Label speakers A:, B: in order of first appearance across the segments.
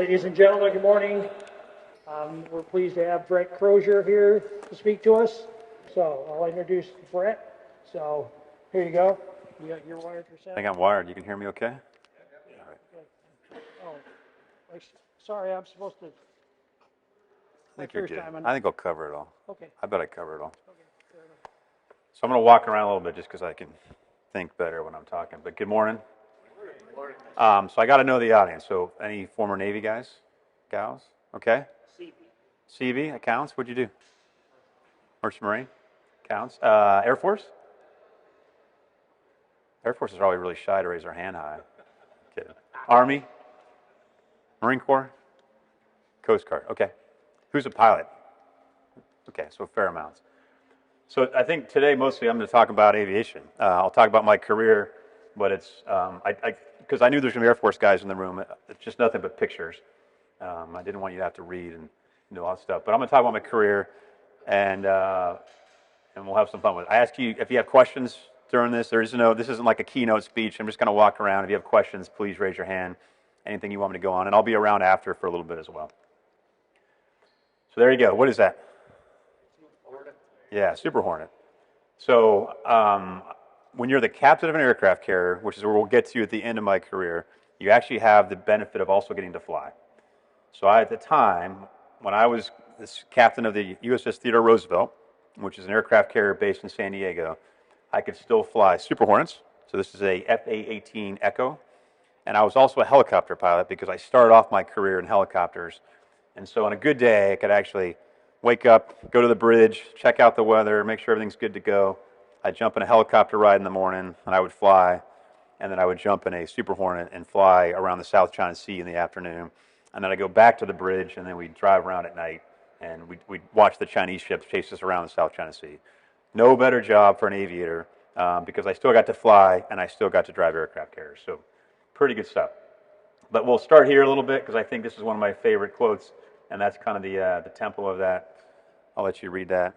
A: Ladies and gentlemen, good morning. We're pleased to have Brett Crozier here to speak to us. So I'll introduce Brett. So here you go. You're wired for sound.
B: I think I'm wired. You can hear me okay?
A: Oh, sorry, I'm supposed to.
B: I think you're good. I think I'll cover it all.
A: Okay.
B: I bet I cover it all.
A: Okay, fair enough.
B: So I'm going to walk around a little bit just because I can think better when I'm talking. But good morning. Good morning. So I got to know the audience. So any former Navy guys, gals? Okay. CV, that counts. What'd you do? Merchant Marine, counts. Air Force? Air Force is probably really shy to raise their hand high. Kidding. Army? Marine Corps? Coast Guard. Okay. Who's a pilot? Okay, so fair amounts. So I think today mostly I'm going to talk about aviation. I'll talk about my career, but it's because I knew there's going to be Air Force guys in the room. It's just nothing but pictures. I didn't want you to have to read and all that stuff. But I'm going to talk about my career, and we'll have some fun with it. I ask you if you have questions during this. This isn't like a keynote speech. I'm just going to walk around. If you have questions, please raise your hand. Anything you want me to go on, and I'll be around after for a little bit as well. So there you go. What is that? Hornet. Yeah, Super Hornet. So when you're the captain of an aircraft carrier, which is where we'll get to at the end of my career, you actually have the benefit of also getting to fly. So at the time, when I was this captain of the USS Theodore Roosevelt, which is an aircraft carrier based in San Diego, I could still fly Super Hornets. So this is a FA-18 Echo. And I was also a helicopter pilot because I started off my career in helicopters. And so on a good day, I could actually wake up, go to the bridge, check out the weather, make sure everything's good to go. I'd jump in a helicopter ride in the morning, and I would fly. And then I would jump in a Super Hornet and fly around the South China Sea in the afternoon. And then I'd go back to the bridge, and then we'd drive around at night, and we'd watch the Chinese ships chase us around the South China Sea. No better job for an aviator because I still got to fly, and I still got to drive aircraft carriers. So pretty good stuff. But we'll start here a little bit because I think this is one of my favorite quotes, and that's kind of the temple of that. I'll let you read that.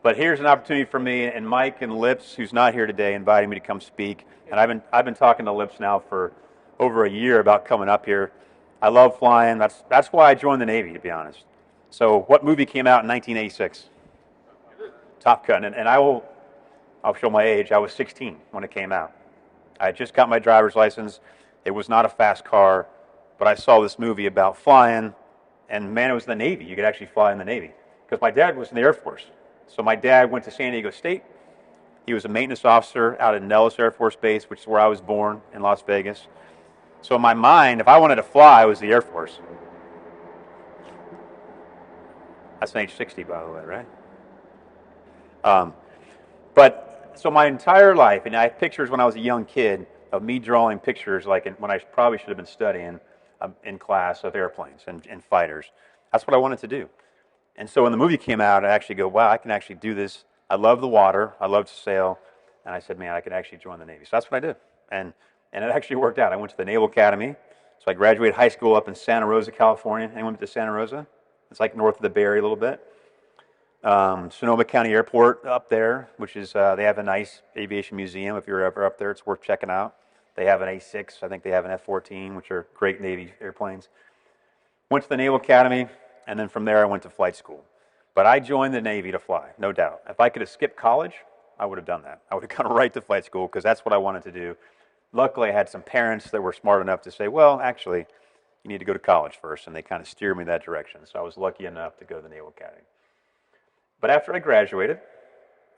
B: But here's an opportunity for me, and Mike and Lips, who's not here today, invited me to come speak. And I've been talking to Lips now for over a year about coming up here. I love flying. That's why I joined the Navy, to be honest. So what movie came out in 1986? Top Gun. And I'll show my age. I was 16 when it came out. I had just got my driver's license. It was not a fast car, but I saw this movie about flying, and man, it was the Navy. You could actually fly in the Navy. Because my dad was in the Air Force. So my dad went to San Diego State. He was a maintenance officer out at Nellis Air Force Base, which is where I was born in Las Vegas. So in my mind, if I wanted to fly, it was the Air Force. That's an age 60, by the way, right? But so my entire life, and I have pictures when I was a young kid of me drawing pictures like when I probably should have been studying in class of airplanes and fighters. That's what I wanted to do. And so when the movie came out, I actually go, wow, I can actually do this. I love the water. I love to sail. And I said, man, I could actually join the Navy. So that's what I did. And it actually worked out. I went to the Naval Academy. So I graduated high school up in Santa Rosa, California. Anyone been to Santa Rosa? It's like north of the Bay Area a little bit. Sonoma County Airport up there, which is, they have a nice aviation museum. If you're ever up there, it's worth checking out. They have an A6. I think they have an F-14, which are great Navy airplanes. Went to the Naval Academy. And then from there, I went to flight school. But I joined the Navy to fly, no doubt. If I could have skipped college, I would have done that. I would have gone right to flight school because that's what I wanted to do. Luckily, I had some parents that were smart enough to say, well, actually, you need to go to college first. And they kind of steered me that direction. So I was lucky enough to go to the Naval Academy. But after I graduated,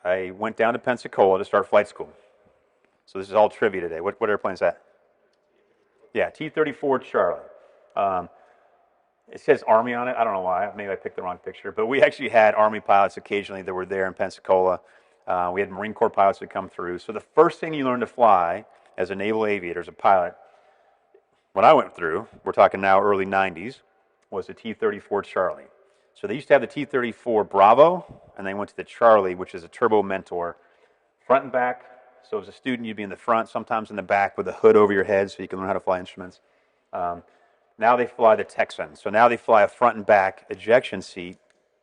B: I went down to Pensacola to start flight school. So this is all trivia today. What airplane is that? Yeah, T-34 Charlie. It says Army on it. I don't know why. Maybe I picked the wrong picture. But we actually had Army pilots occasionally that were there in Pensacola. We had Marine Corps pilots that come through. So the first thing you learn to fly as a naval aviator, as a pilot, when I went through, we're talking now early 90s, was the T-34 Charlie. So they used to have the T-34 Bravo, and they went to the Charlie, which is a Turbo Mentor, front and back. So as a student, you'd be in the front, sometimes in the back with a hood over your head so you can learn how to fly instruments. Now they fly the Texan. So now they fly a front and back ejection seat,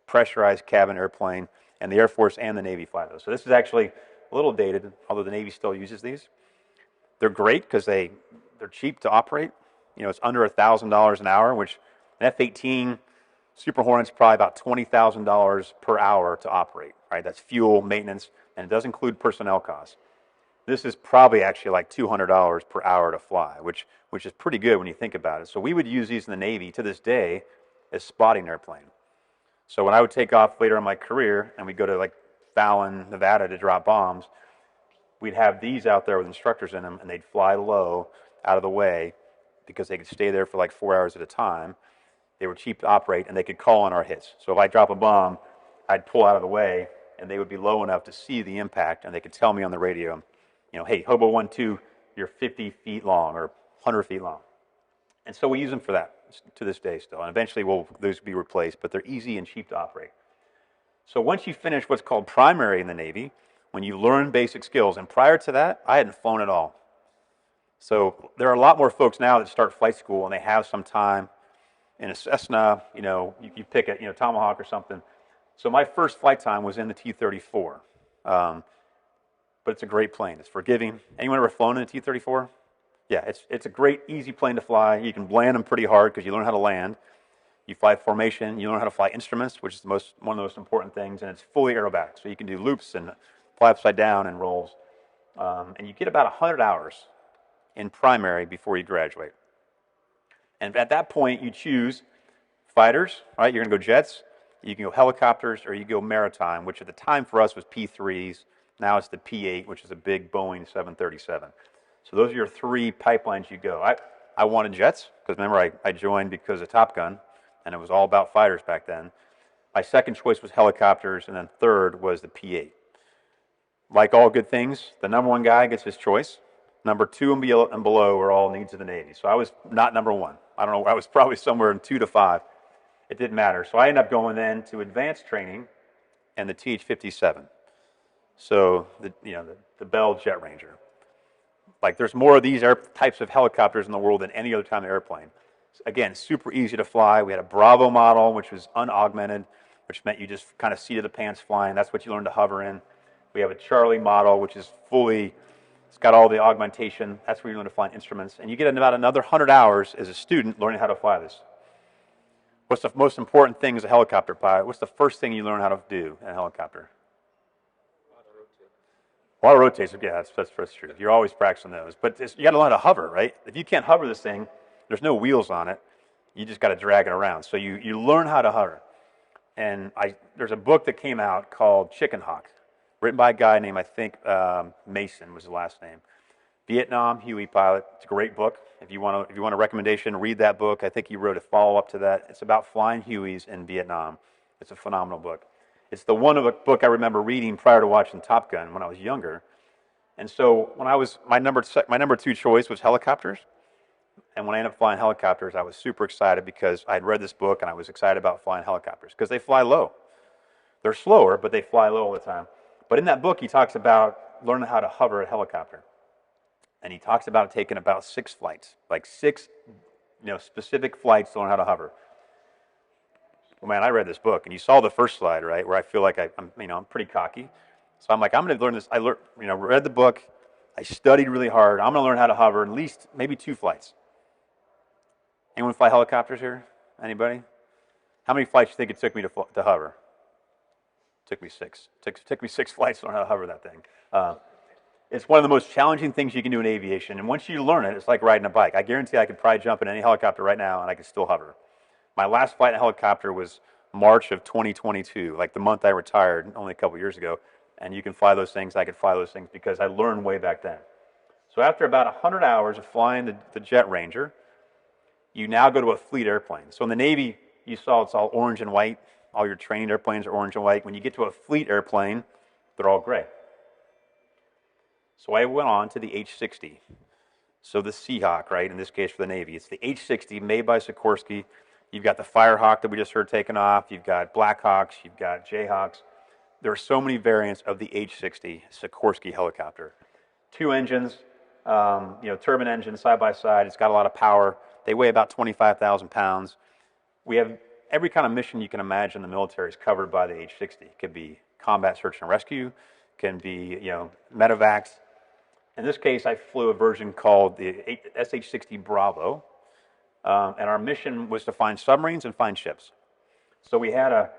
B: pressurized cabin airplane, and the Air Force and the Navy fly those. So this is actually a little dated, although the Navy still uses these. They're great because they're cheap to operate. It's under $1,000 an hour, which an F-18 Super Hornet's probably about $20,000 per hour to operate, right? That's fuel, maintenance, and it does include personnel costs. This is probably actually like $200 per hour to fly, which is pretty good when you think about it. So we would use these in the Navy to this day as spotting airplane. So when I would take off later in my career and we'd go to like Fallon, Nevada to drop bombs, we'd have these out there with instructors in them, and they'd fly low out of the way because they could stay there for like 4 hours at a time. They were cheap to operate, and they could call on our hits. So if I drop a bomb, I'd pull out of the way, and they would be low enough to see the impact, and they could tell me on the radio, hey, Hobo 1-2, you're 50 feet long or 100 feet long. And so we use them for that to this day still. And eventually those will be replaced, but they're easy and cheap to operate. So once you finish what's called primary in the Navy, when you learn basic skills, and prior to that, I hadn't flown at all. So there are a lot more folks now that start flight school, and they have some time in a Cessna, you pick a Tomahawk or something. So my first flight time was in the T-34. But it's a great plane. It's forgiving. Anyone ever flown in a T-34? Yeah, it's a great, easy plane to fly. You can land them pretty hard because you learn how to land. You fly formation. You learn how to fly instruments, which is one of the most important things, and it's fully aerobatic. So you can do loops and fly upside down and rolls. And you get about 100 hours in primary before you graduate. And at that point, you choose fighters, right? You're going to go jets. You can go helicopters, or you go maritime, which at the time for us was P-3s. Now it's the P-8, which is a big Boeing 737. So those are your three pipelines you go. I wanted jets, because remember I joined because of Top Gun, and it was all about fighters back then. My second choice was helicopters, and then third was the P-8. Like all good things, the number one guy gets his choice. Number two and below are all needs of the Navy. So I was not number one. I don't know, I was probably somewhere in 2 to 5. It didn't matter. So I ended up going then to advanced training and the TH-57. So the Bell Jet Ranger. Like there's more of these types of helicopters in the world than any other kind of airplane. Again, super easy to fly. We had a Bravo model, which was unaugmented, which meant you just kind of seat of the pants flying. That's what you learn to hover in. We have a Charlie model, which is it's got all the augmentation. That's where you learn to fly instruments. And you get about another 100 hours as a student learning how to fly this. What's the most important thing as a helicopter pilot? What's the first thing you learn how to do in a helicopter? Auto rotates. Yeah, that's true. You're always practicing those. But you got to learn how to hover, right? If you can't hover this thing, there's no wheels on it. You just got to drag it around. So you learn how to hover. And there's a book that came out called Chicken Hawk, written by a guy named, I think, Mason was his last name. Vietnam Huey pilot. It's a great book. If you want a recommendation, read that book. I think he wrote a follow-up to that. It's about flying Hueys in Vietnam. It's a phenomenal book. It's the one book I remember reading prior to watching Top Gun when I was younger. And so when my number two choice was helicopters. And when I ended up flying helicopters, I was super excited because I'd read this book and I was excited about flying helicopters because they fly low. They're slower, but they fly low all the time. But in that book, he talks about learning how to hover a helicopter. And he talks about taking about 6 flights, like 6 specific flights to learn how to hover. Well, man, I read this book, and you saw the first slide, right, where I feel like I'm pretty cocky. So I'm like, I'm going to learn this. I read the book. I studied really hard. I'm going to learn how to hover at least maybe 2 flights. Anyone fly helicopters here? Anybody? How many flights do you think it took me to hover? It took me 6. Took me 6 flights to learn how to hover that thing. It's one of the most challenging things you can do in aviation. And once you learn it, it's like riding a bike. I guarantee I could probably jump in any helicopter right now and I could still hover. My last flight in a helicopter was March of 2022, like the month I retired only a couple years ago. And you can fly those things. I could fly those things because I learned way back then. So after about 100 hours of flying the Jet Ranger, you now go to a fleet airplane. So in the Navy, you saw it's all orange and white. All your trained airplanes are orange and white. When you get to a fleet airplane, they're all gray. So I went on to the H-60. So the Seahawk, right, in this case for the Navy. It's the H-60 made by Sikorsky. You've got the Firehawk that we just heard taken off. You've got Blackhawks. You've got Jayhawks. There are so many variants of the H-60 Sikorsky helicopter. 2 engines, turbine engines side by side. It's got a lot of power. They weigh about 25,000 pounds. We have every kind of mission you can imagine in the military is covered by the H-60. It could be combat search and rescue. Can be, medevacs. In this case, I flew a version called the SH-60 Bravo, and our mission was to find submarines and find ships. So we had a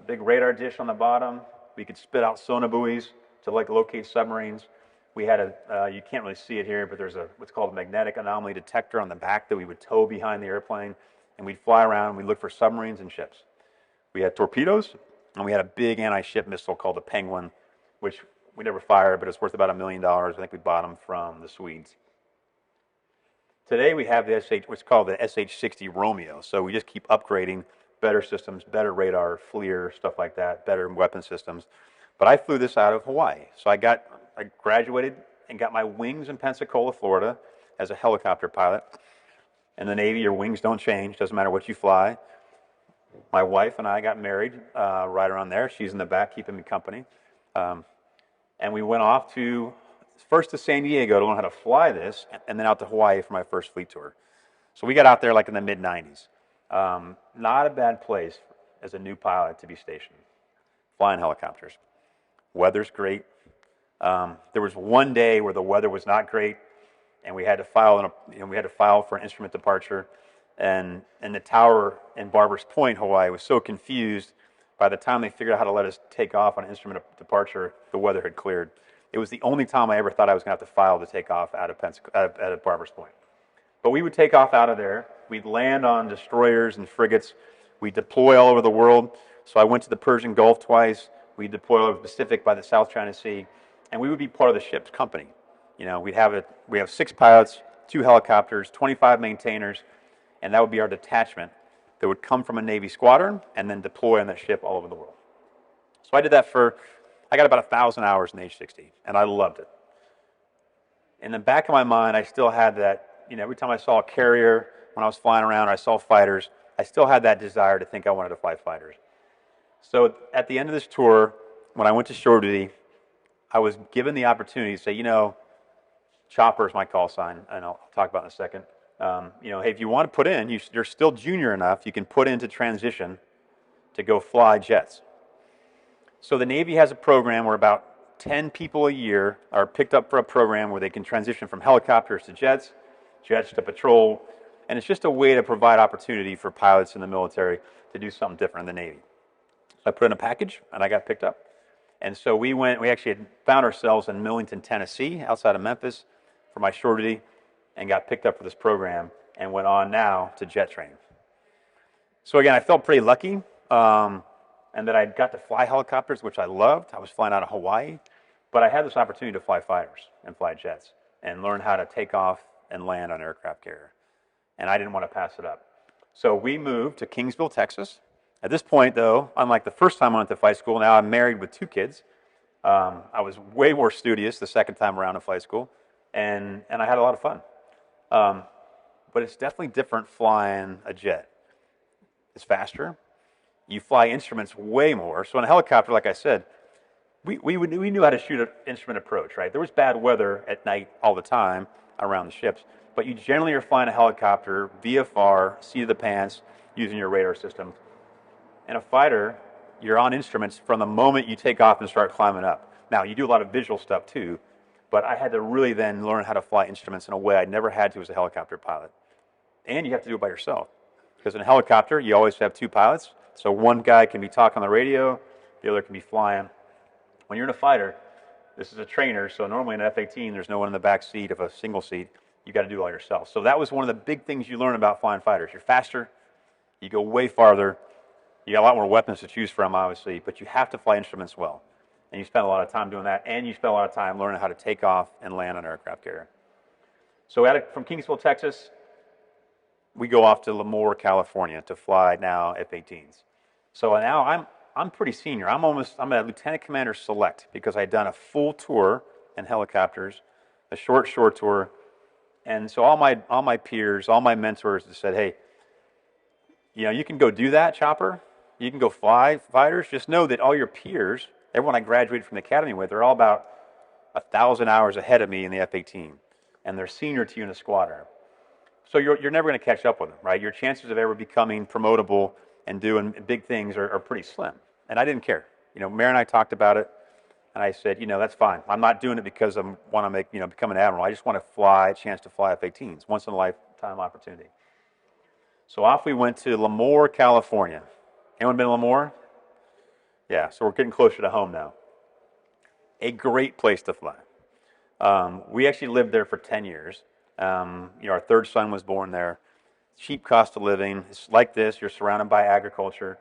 B: big radar dish on the bottom. We could spit out sonobuoys to locate submarines. We had you can't really see it here, but there's what's called a magnetic anomaly detector on the back that we would tow behind the airplane, and we'd fly around and we'd look for submarines and ships. We had torpedoes, and we had a big anti-ship missile called the Penguin, which we never fired, but it's worth about $1 million. I think we bought them from the Swedes. Today we have what's called the SH-60 Romeo. So we just keep upgrading, better systems, better radar, FLIR, stuff like that, better weapon systems. But I flew this out of Hawaii. So I graduated and got my wings in Pensacola, Florida, as a helicopter pilot. In the Navy, your wings don't change. Doesn't matter what you fly. My wife and I got married right around there. She's in the back keeping me company. And we went off first to San Diego to learn how to fly this, and then out to Hawaii for my first fleet tour. So we got out there like in the mid-90s. Not a bad place as a new pilot to be stationed, flying helicopters. Weather's great. There was one day where the weather was not great, and we had to file for an instrument departure. And the tower in Barbers Point, Hawaii, was so confused. By the time they figured out how to let us take off on an instrument departure, the weather had cleared. It was the only time I ever thought I was going to have to file to take off out of Barbers Point. But we would take off out of there. We'd land on destroyers and frigates. We'd deploy all over the world. So I went to the Persian Gulf twice. We'd deploy all over the Pacific by the South China Sea. And we would be part of the ship's company. You know, we have 6 pilots, 2 helicopters, 25 maintainers, and that would be our detachment that would come from a Navy squadron and then deploy on that ship all over the world. So I did that I got about 1,000 hours in H-60, and I loved it. In the back of my mind, I still had that, every time I saw a carrier, when I was flying around, or I saw fighters, I still had that desire to think I wanted to fly fighters. So at the end of this tour, when I went to shore duty, I was given the opportunity to say, Chopper is my call sign, and I'll talk about it in a second. Hey, if you want to put in, you're still junior enough, you can put into transition to go fly jets. So the Navy has a program where about 10 people a year are picked up for a program where they can transition from helicopters to jets, jets to patrol, and it's just a way to provide opportunity for pilots in the military to do something different in the Navy. So I put in a package, and I got picked up. And so we actually had found ourselves in Millington, Tennessee, outside of Memphis, for my shore duty, and got picked up for this program and went on now to jet training. So again, I felt pretty lucky, and that I got to fly helicopters, which I loved. I was flying out of Hawaii, but I had this opportunity to fly fighters and fly jets and learn how to take off and land on an aircraft carrier. And I didn't want to pass it up. So we moved to Kingsville, Texas. At this point, though, unlike the first time I went to flight school, now I'm married with 2 kids. I was way more studious the second time around in flight school, and I had a lot of fun. But it's definitely different flying a jet. It's faster. You fly instruments way more. So in a helicopter, like I said, we knew how to shoot an instrument approach, right? There was bad weather at night all the time around the ships, but you generally are flying a helicopter VFR, seat of the pants, using your radar system. In a fighter, you're on instruments from the moment you take off and start climbing up. Now, you do a lot of visual stuff too, but I had to really then learn how to fly instruments in a way I never had to as a helicopter pilot. And you have to do it by yourself. Because in a helicopter, you always have 2 pilots. So one guy can be talking on the radio, the other can be flying. When you're in a fighter, this is a trainer, so normally in an F-18, there's no one in the back seat of a single seat. You got to do it all yourself. So that was one of the big things you learn about flying fighters. You're faster, you go way farther, you got a lot more weapons to choose from, obviously, but you have to fly instruments well. And you spend a lot of time doing that, and you spend a lot of time learning how to take off and land on an aircraft carrier. So from Kingsville, Texas, we go off to Lemoore, California to fly now F-18s. So now I'm pretty senior. I'm a Lieutenant Commander Select because I'd done a full tour in helicopters, a short tour. And so all my peers, all my mentors said, hey, you can go do that, Chopper. You can go fly fighters. Just know that all your peers, everyone I graduated from the academy with, they're all about 1,000 hours ahead of me in the F-18. And they're senior to you in the squadron. So you're never going to catch up with them, right? Your chances of ever becoming promotable and doing big things are pretty slim. And I didn't care. Mary and I talked about it. And I said, that's fine. I'm not doing it because I want to become an admiral. I just want to fly, a chance to fly F-18s, once in a lifetime opportunity. So off we went to Lemoore, California. Anyone been to Lemoore? Yeah, so we're getting closer to home now. A great place to fly. We actually lived there for 10 years. Our third son was born there. Cheap cost of living. It's like this. You're surrounded by agriculture.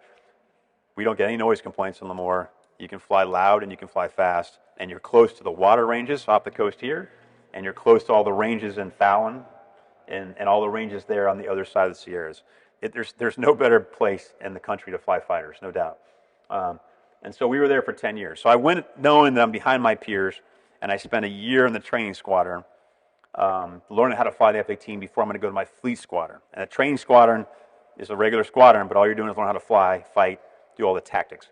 B: We don't get any noise complaints in Lemoore. You can fly loud and you can fly fast. And you're close to the water ranges off the coast here. And you're close to all the ranges in Fallon and all the ranges there on the other side of the Sierras. There's no better place in the country to fly fighters, no doubt. And so we were there for 10 years. So I went knowing that I'm behind my peers, and I spent a year in the training squadron learning how to fly the F-18 before I'm going to go to my fleet squadron. And a training squadron is a regular squadron, but all you're doing is learn how to fly, fight, do all the tactics.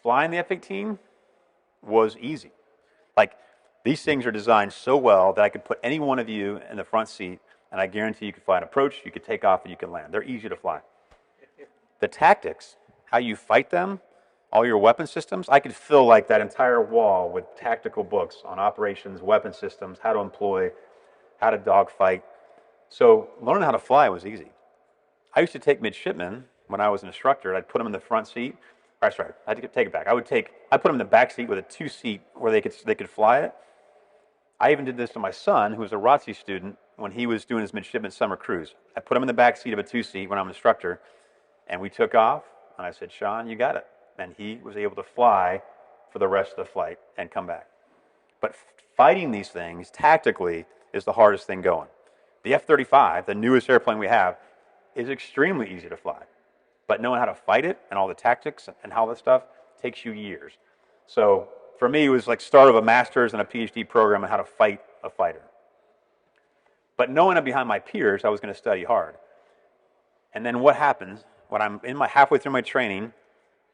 B: Flying the F-18 was easy. Like, these things are designed so well that I could put any one of you in the front seat, and I guarantee you could fly an approach, you could take off, and you could land. They're easy to fly. The tactics, how you fight them, all your weapon systems, I could fill like that entire wall with tactical books on operations, weapon systems, how to employ, how to dogfight. So learning how to fly was easy. I used to take midshipmen when I was an instructor. I'd put them in the front seat. Sorry, I had to take it back. I'd put them in the back seat with a 2-seat where they could fly it. I even did this to my son, who was a ROTC student, when he was doing his midshipman summer cruise. I put him in the back seat of a 2-seat when I'm an instructor, and we took off, and I said, Sean, you got it. And he was able to fly for the rest of the flight and come back. But fighting these things tactically is the hardest thing going. The F-35, the newest airplane we have, is extremely easy to fly. But knowing how to fight it and all the tactics and all that stuff takes you years. So for me, it was like start of a master's and a PhD program on how to fight a fighter. But knowing I'm behind my peers, I was going to study hard. And then what happens when I'm halfway through my training,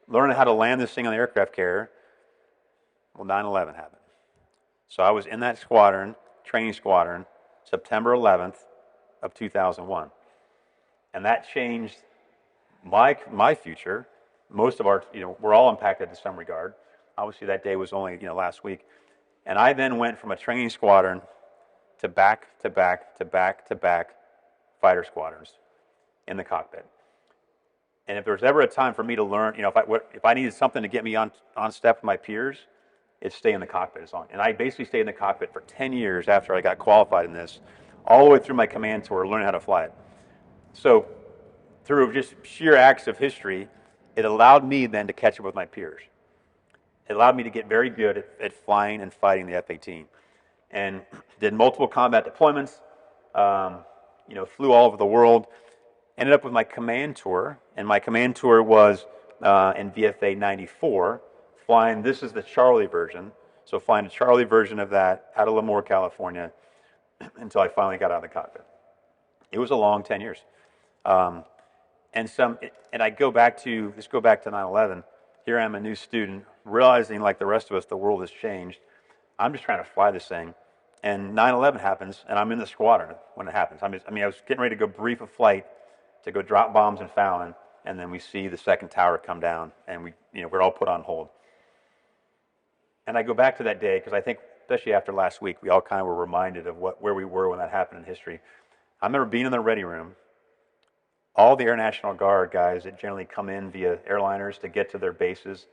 B: learning how to land this thing on the aircraft carrier? Well, 9/11 happened. So I was in that squadron, training squadron, September 11th of 2001. And that changed my future. Most of our, we're all impacted in some regard. Obviously, that day was only, last week. And I then went from a training squadron to back fighter squadrons in the cockpit. And if there was ever a time for me to learn, if I needed something to get me on step with my peers, it's stay in the cockpit. And I basically stayed in the cockpit for 10 years after I got qualified in this, all the way through my command tour, learning how to fly it. So through just sheer acts of history, it allowed me then to catch up with my peers. It allowed me to get very good at flying and fighting the F-18. And did multiple combat deployments, flew all over the world. Ended up with my command tour, and my command tour was in VFA 94, flying, this is the Charlie version, so flying a Charlie version of that out of Lemoore, California, until I finally got out of the cockpit. It was a long 10 years. And I go back to 9/11. Here I am, a new student, realizing like the rest of us, the world has changed. I'm just trying to fly this thing. And 9/11 happens, and I'm in the squadron when it happens. I was getting ready to go brief a flight to go drop bombs in Fallon, and then we see the second tower come down, and we're all put on hold. And I go back to that day, because I think, especially after last week, we all kind of were reminded of where we were when that happened in history. I remember being in the ready room. All the Air National Guard guys that generally come in via airliners to get to their bases,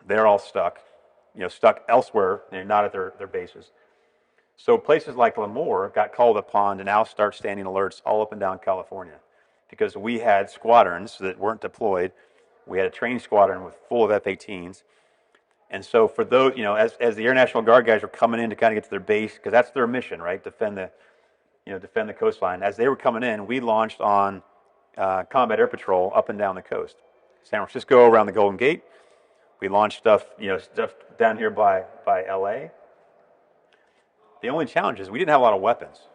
B: they're all stuck elsewhere, not at their bases. So places like Lemoore got called upon to now start standing alerts all up and down California, because we had squadrons that weren't deployed. We had a training squadron full of F-18s. And so for those, as the Air National Guard guys were coming in to kind of get to their base, because that's their mission, right? Defend the coastline. As they were coming in, we launched on combat air patrol up and down the coast. San Francisco, around the Golden Gate. We launched stuff down here by LA. The only challenge is we didn't have a lot of weapons.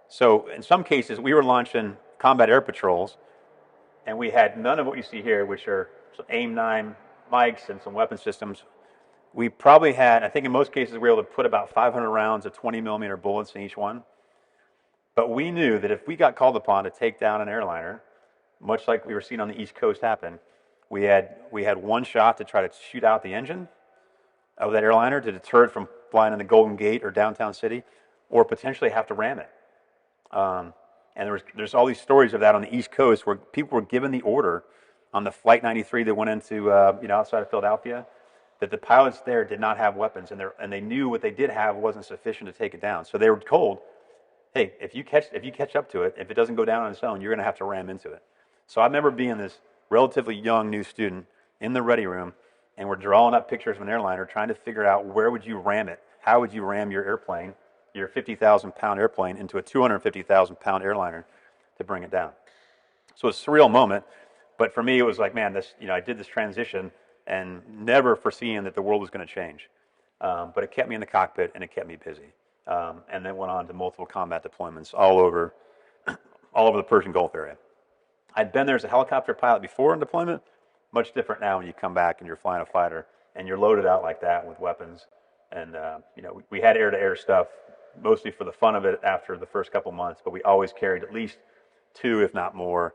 B: So in some cases, we were launching combat air patrols, and we had none of what you see here, which are some AIM-9 mics and some weapon systems. We probably had, I think in most cases, we were able to put about 500 rounds of 20-millimeter bullets in each one. But we knew that if we got called upon to take down an airliner, much like we were seeing on the East Coast happen, we had one shot to try to shoot out the engine, of that airliner to deter it from flying in the Golden Gate or downtown city, or potentially have to ram it. And there's all these stories of that on the East Coast where people were given the order on the Flight 93 that went into outside of Philadelphia, that the pilots there did not have weapons, and they knew what they did have wasn't sufficient to take it down. So they were told, hey, if you catch up to it, if it doesn't go down on its own, you're going to have to ram into it. So I remember being this relatively young new student in the ready room, and we're drawing up pictures of an airliner, trying to figure out where would you ram it? How would you ram your airplane, your 50,000-pound airplane, into a 250,000-pound airliner to bring it down? So it's a surreal moment, but for me it was like, man, I did this transition and never foreseeing that the world was going to change. But it kept me in the cockpit and it kept me busy. And then went on to multiple combat deployments all over the Persian Gulf area. I'd been there as a helicopter pilot before in deployment. Much different now when you come back and you're flying a fighter and you're loaded out like that with weapons. And we had air-to-air stuff mostly for the fun of it after the first couple months, but we always carried at least 2, if not more,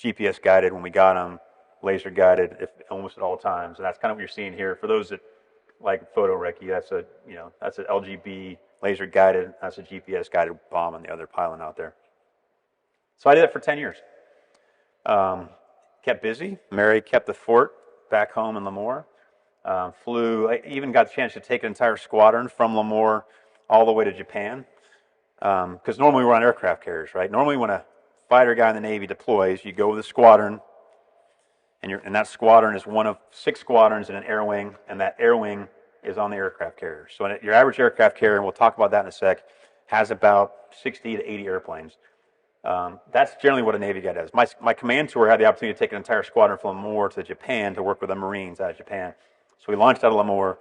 B: GPS guided when we got them, laser guided almost at all times. And that's kind of what you're seeing here. For those that like photo recce, that's an LGB laser guided, that's a GPS guided bomb on the other pylon out there. So I did it for 10 years. Kept busy. Mary kept the fort back home in Lemoore. I even got the chance to take an entire squadron from Lemoore all the way to Japan. Because normally we're on aircraft carriers, right? Normally when a fighter guy in the Navy deploys, you go with a squadron, and that squadron is one of 6 squadrons in an air wing, and that air wing is on the aircraft carrier. So your average aircraft carrier, and we'll talk about that in a sec, has about 60 to 80 airplanes. That's generally what a Navy guy does. My command tour had the opportunity to take an entire squadron from Lemoore to Japan to work with the Marines out of Japan. So we launched out of Lemoore,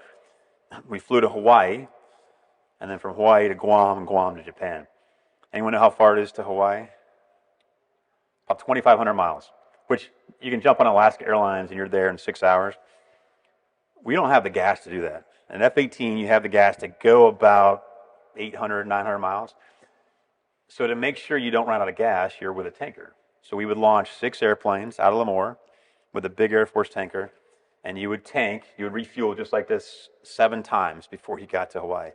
B: we flew to Hawaii, and then from Hawaii to Guam, and Guam to Japan. Anyone know how far it is to Hawaii? About 2,500 miles, which you can jump on Alaska Airlines and you're there in 6 hours. We don't have the gas to do that. An F-18, you have the gas to go about 800, 900 miles. So to make sure you don't run out of gas, you're with a tanker. So we would launch 6 airplanes out of Lemoore with a big Air Force tanker, and you would refuel just like this 7 times before you got to Hawaii.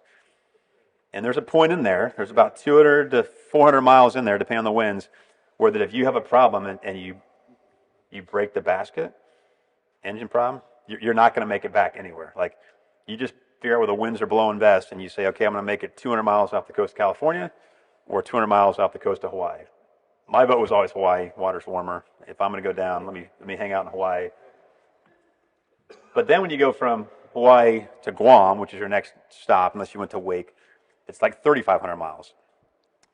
B: And there's a point in there's about 200 to 400 miles in there, depending on the winds, where that if you have a problem and you break the basket, engine problem, you're not going to make it back anywhere. Like, you just figure out where the winds are blowing best, and you say, okay, I'm going to make it 200 miles off the coast of California, or 200 miles off the coast of Hawaii. My vote was always Hawaii. Water's warmer. If I'm going to go down, let me hang out in Hawaii. But then when you go from Hawaii to Guam, which is your next stop, unless you went to Wake, it's like 3,500 miles.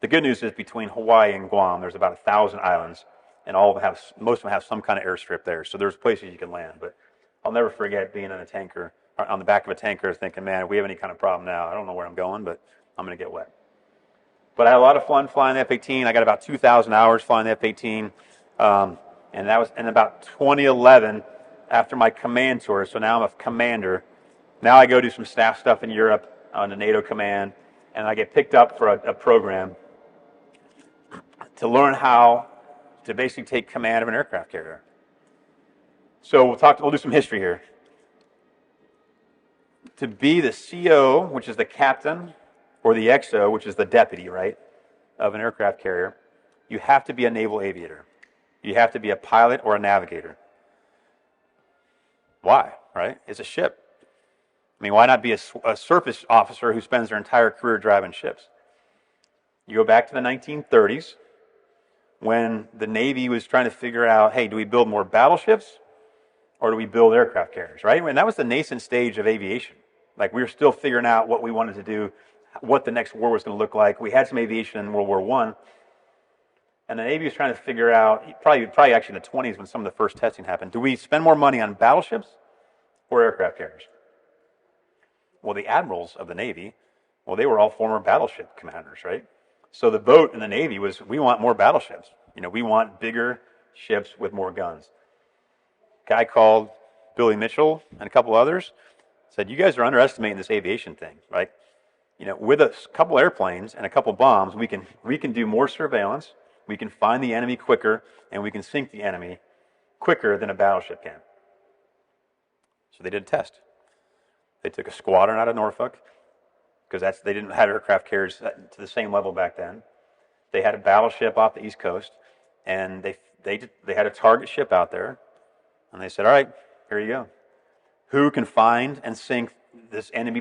B: The good news is between Hawaii and Guam, there's about 1,000 islands, and most of them have some kind of airstrip there. So there's places you can land. But I'll never forget being in a tanker, on the back of a tanker, thinking, man, if we have any kind of problem now, I don't know where I'm going, but I'm going to get wet. But I had a lot of fun flying the F-18. I got about 2,000 hours flying the F-18. And that was in about 2011 after my command tour. So now I'm a commander. Now I go do some staff stuff in Europe on the NATO command. And I get picked up for a program to learn how to basically take command of an aircraft carrier. So we'll do some history here. To be the CO, which is the captain, or the XO, which is the deputy, right, of an aircraft carrier, you have to be a naval aviator. You have to be a pilot or a navigator. Why, right? It's a ship. I mean, why not be a surface officer who spends their entire career driving ships? You go back to the 1930s when the Navy was trying to figure out, hey, do we build more battleships or do we build aircraft carriers, right? And that was the nascent stage of aviation. Like, we were still figuring out what we wanted to do, what the next war was going to look like. We had some aviation in World War I, and the Navy was trying to figure out, probably actually in the 20s when some of the first testing happened, do we spend more money on battleships or aircraft carriers? Well, the admirals of the Navy, they were all former battleship commanders, right? So the vote in the Navy was, we want more battleships. We want bigger ships with more guns. A guy called Billy Mitchell and a couple others said, you guys are underestimating this aviation thing, right? With a couple airplanes and a couple bombs, we can do more surveillance, we can find the enemy quicker, and we can sink the enemy quicker than a battleship can. So they did a test. They took a squadron out of Norfolk, because they didn't have aircraft carriers to the same level back then. They had a battleship off the East Coast, and they had a target ship out there, and they said, all right, here you go. Who can find and sink this enemy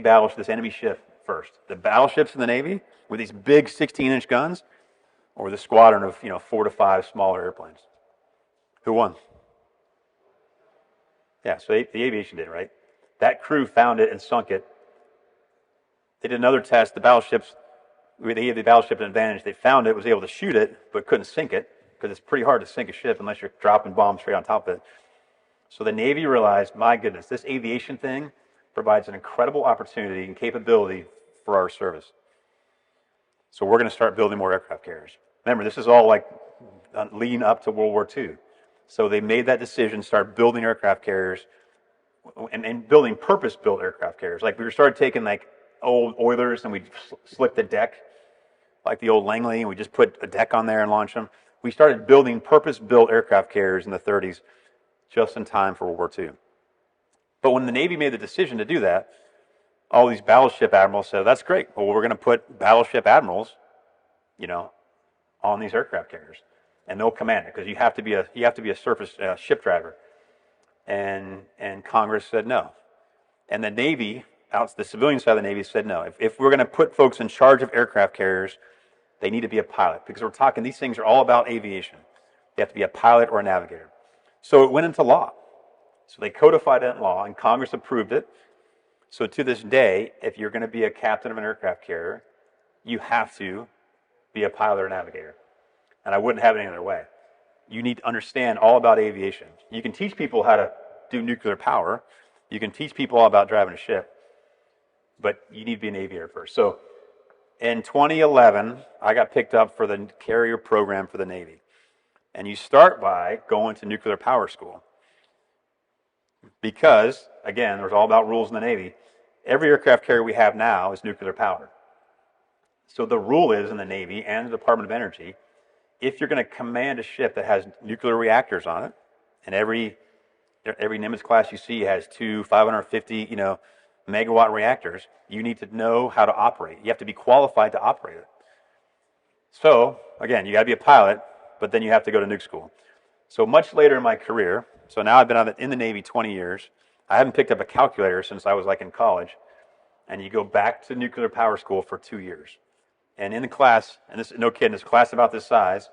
B: ship first? The battleships in the Navy with these big 16-inch guns, or the squadron of 4 to 5 smaller airplanes? Who won? Yeah, so the aviation did, right? That crew found it and sunk it. They did another test. They gave the battleship an advantage. They found it, was able to shoot it, but couldn't sink it, because it's pretty hard to sink a ship unless you're dropping bombs straight on top of it. So the Navy realized, my goodness, this aviation thing provides an incredible opportunity and capability for our service. So we're going to start building more aircraft carriers. Remember, this is all like leading up to World War II. So they made that decision, start building aircraft carriers, and building purpose-built aircraft carriers. Like, we started taking like old Oilers and we slick the deck, like the old Langley, and we just put a deck on there and launch them. We started building purpose-built aircraft carriers in the 30s, just in time for World War II. But when the Navy made the decision to do that, all these battleship admirals said, that's great. Well, we're going to put battleship admirals, on these aircraft carriers, and they'll command it, because you have to be a surface ship driver. And Congress said no. And the Navy, the civilian side of the Navy, said no. If we're going to put folks in charge of aircraft carriers, they need to be a pilot, because we're talking, these things are all about aviation. They have to be a pilot or a navigator. So it went into law. So they codified it in law, and Congress approved it. So to this day, if you're going to be a captain of an aircraft carrier, you have to be a pilot or a navigator. And I wouldn't have it any other way. You need to understand all about aviation. You can teach people how to do nuclear power. You can teach people all about driving a ship. But you need to be an aviator first. So in 2011, I got picked up for the carrier program for the Navy. And you start by going to nuclear power school. Because, again, there's all about rules in the Navy. Every aircraft carrier we have now is nuclear powered. So the rule is in the Navy and the Department of Energy, if you're going to command a ship that has nuclear reactors on it, and every Nimitz class you see has 2 550, megawatt reactors, you need to know how to operate. You have to be qualified to operate it. So, again, you got to be a pilot, but then you have to go to nuke school. So much later in my career, so now I've been in the Navy 20 years, I haven't picked up a calculator since I was in college, and you go back to nuclear power school for 2 years. And in the class, and this no kidding, this class about this size,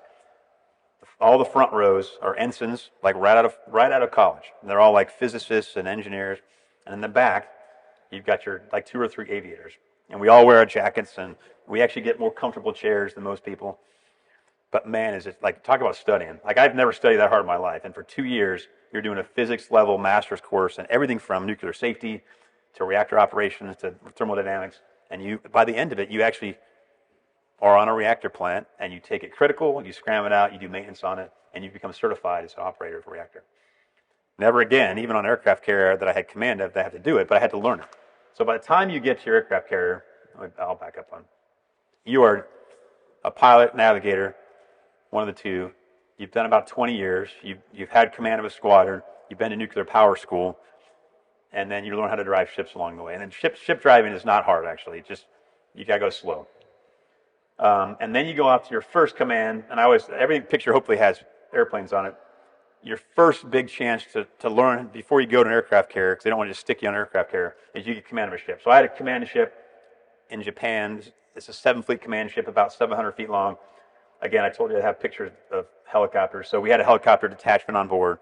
B: all the front rows are ensigns, right out of college. And they're all like physicists and engineers. And in the back, you've got your 2 or 3 aviators. And we all wear our jackets, and we actually get more comfortable chairs than most people. But man, is it talk about studying. I've never studied that hard in my life. And for 2 years, you're doing a physics level master's course and everything from nuclear safety to reactor operations to thermodynamics. And by the end of it, you actually are on a reactor plant, and you take it critical, you scram it out, you do maintenance on it, and you become certified as an operator of a reactor. Never again, even on an aircraft carrier that I had command of, that I had to do it, but I had to learn it. So by the time you get to your aircraft carrier, I'll back up on, you are a pilot, navigator, one of the two. You've done about 20 years. You've had command of a squadron. You've been to nuclear power school, and then you learn how to drive ships along the way. And then ship driving is not hard, actually. You gotta go slow. And then you go out to your first command, and every picture hopefully has airplanes on it. Your first big chance to learn before you go to an aircraft carrier, because they don't want to just stick you on an aircraft carrier, is you get command of a ship. So I had to command a ship in Japan. It's a 7th Fleet command ship, about 700 feet long. Again, I told you I have pictures of helicopters. So we had a helicopter detachment on board.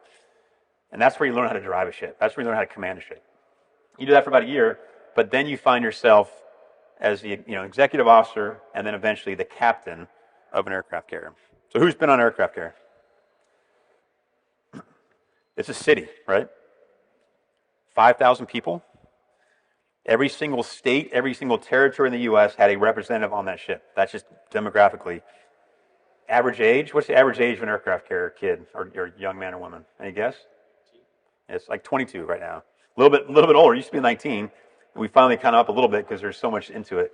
B: And that's where you learn how to drive a ship. That's where you learn how to command a ship. You do that for about a year, but then you find yourself as the executive officer, and then eventually the captain of an aircraft carrier. So who's been on an aircraft carrier? It's a city, right? 5,000 people. Every single state, every single territory in the U.S. had a representative on that ship. That's just demographically. Average age? What's the average age of an aircraft carrier kid or young man or woman? Any guess? It's 22 right now. A little bit older. It used to be 19. We finally kind of up a little bit because there's so much into it.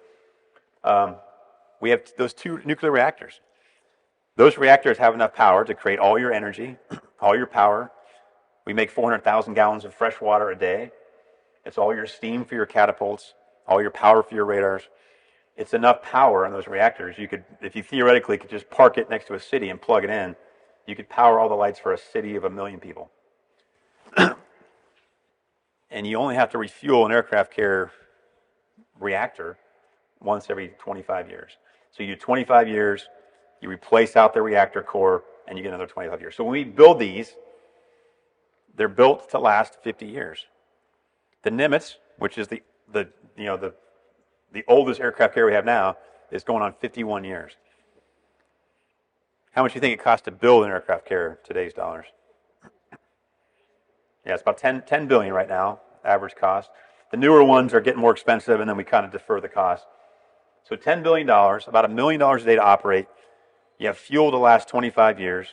B: We have those 2 nuclear reactors. Those reactors have enough power to create all your energy, all your power. We make 400,000 gallons of fresh water a day. It's all your steam for your catapults, all your power for your radars. It's enough power in those reactors. You could, if you theoretically could just park it next to a city and plug it in, you could power all the lights for a city of 1 million people. And you only have to refuel an aircraft carrier reactor once every 25 years. So you do 25 years, you replace out the reactor core, and you get another 25 years. So when we build these, they're built to last 50 years. The Nimitz, which is the oldest aircraft carrier we have now, is going on 51 years. How much do you think it costs to build an aircraft carrier today's dollars? Yeah, it's about 10 billion right now, average cost. The newer ones are getting more expensive, and then we kind of defer the cost. So $10 billion, about $1 million a day to operate. You have fuel to last 25 years,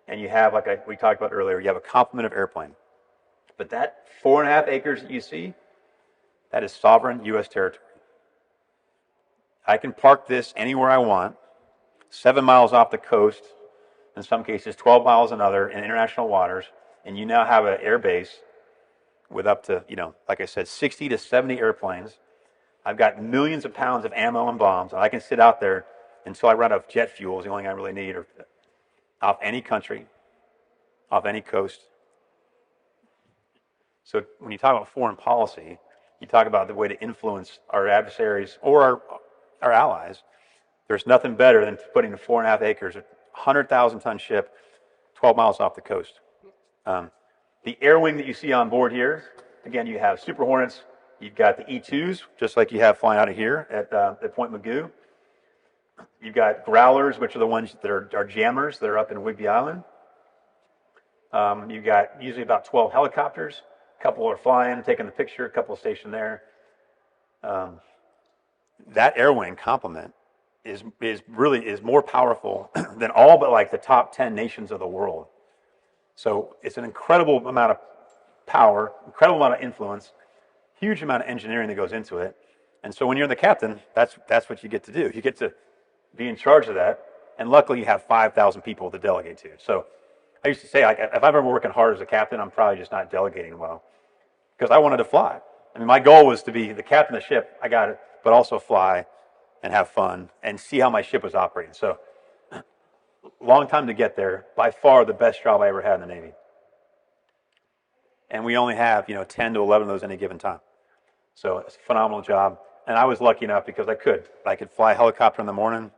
B: and you have, like we talked about earlier, you have a complement of airplane. But that 4.5 acres that you see, that is sovereign U.S. territory. I can park this anywhere I want, 7 miles off the coast, in some cases 12 miles another in international waters, and you now have an air base with up to, like I said, 60 to 70 airplanes. I've got millions of pounds of ammo and bombs, and I can sit out there until I run out of jet fuel, is the only thing I really need, or off any country, off any coast. So when you talk about foreign policy, you talk about the way to influence our adversaries or our allies. There's nothing better than putting 4.5 acres, a 100,000-ton ship, 12 miles off the coast. The air wing that you see on board here, again, you have Super Hornets. You've got the E-2s, just like you have flying out of here at Point Mugu. You've got Growlers, which are the ones that are jammers that are up in Whidbey Island. You've got usually about 12 helicopters. A couple are flying, taking the picture, a couple stationed there. That air wing complement is more powerful than all but like the top 10 nations of the world. So it's an incredible amount of power, incredible amount of influence, huge amount of engineering that goes into it. And so when you're the captain, that's what you get to do. You get to be in charge of that, and luckily you have 5,000 people to delegate to. So I used to say, like, if I'm ever working hard as a captain, I'm probably just not delegating well, because I wanted to fly. I mean, my goal was to be the captain of the ship. I got it, but also fly and have fun and see how my ship was operating. So long time to get there. By far the best job I ever had in the Navy. And we only have 10 to 11 of those any given time. So it's a phenomenal job. And I was lucky enough because I could fly a helicopter in the morning,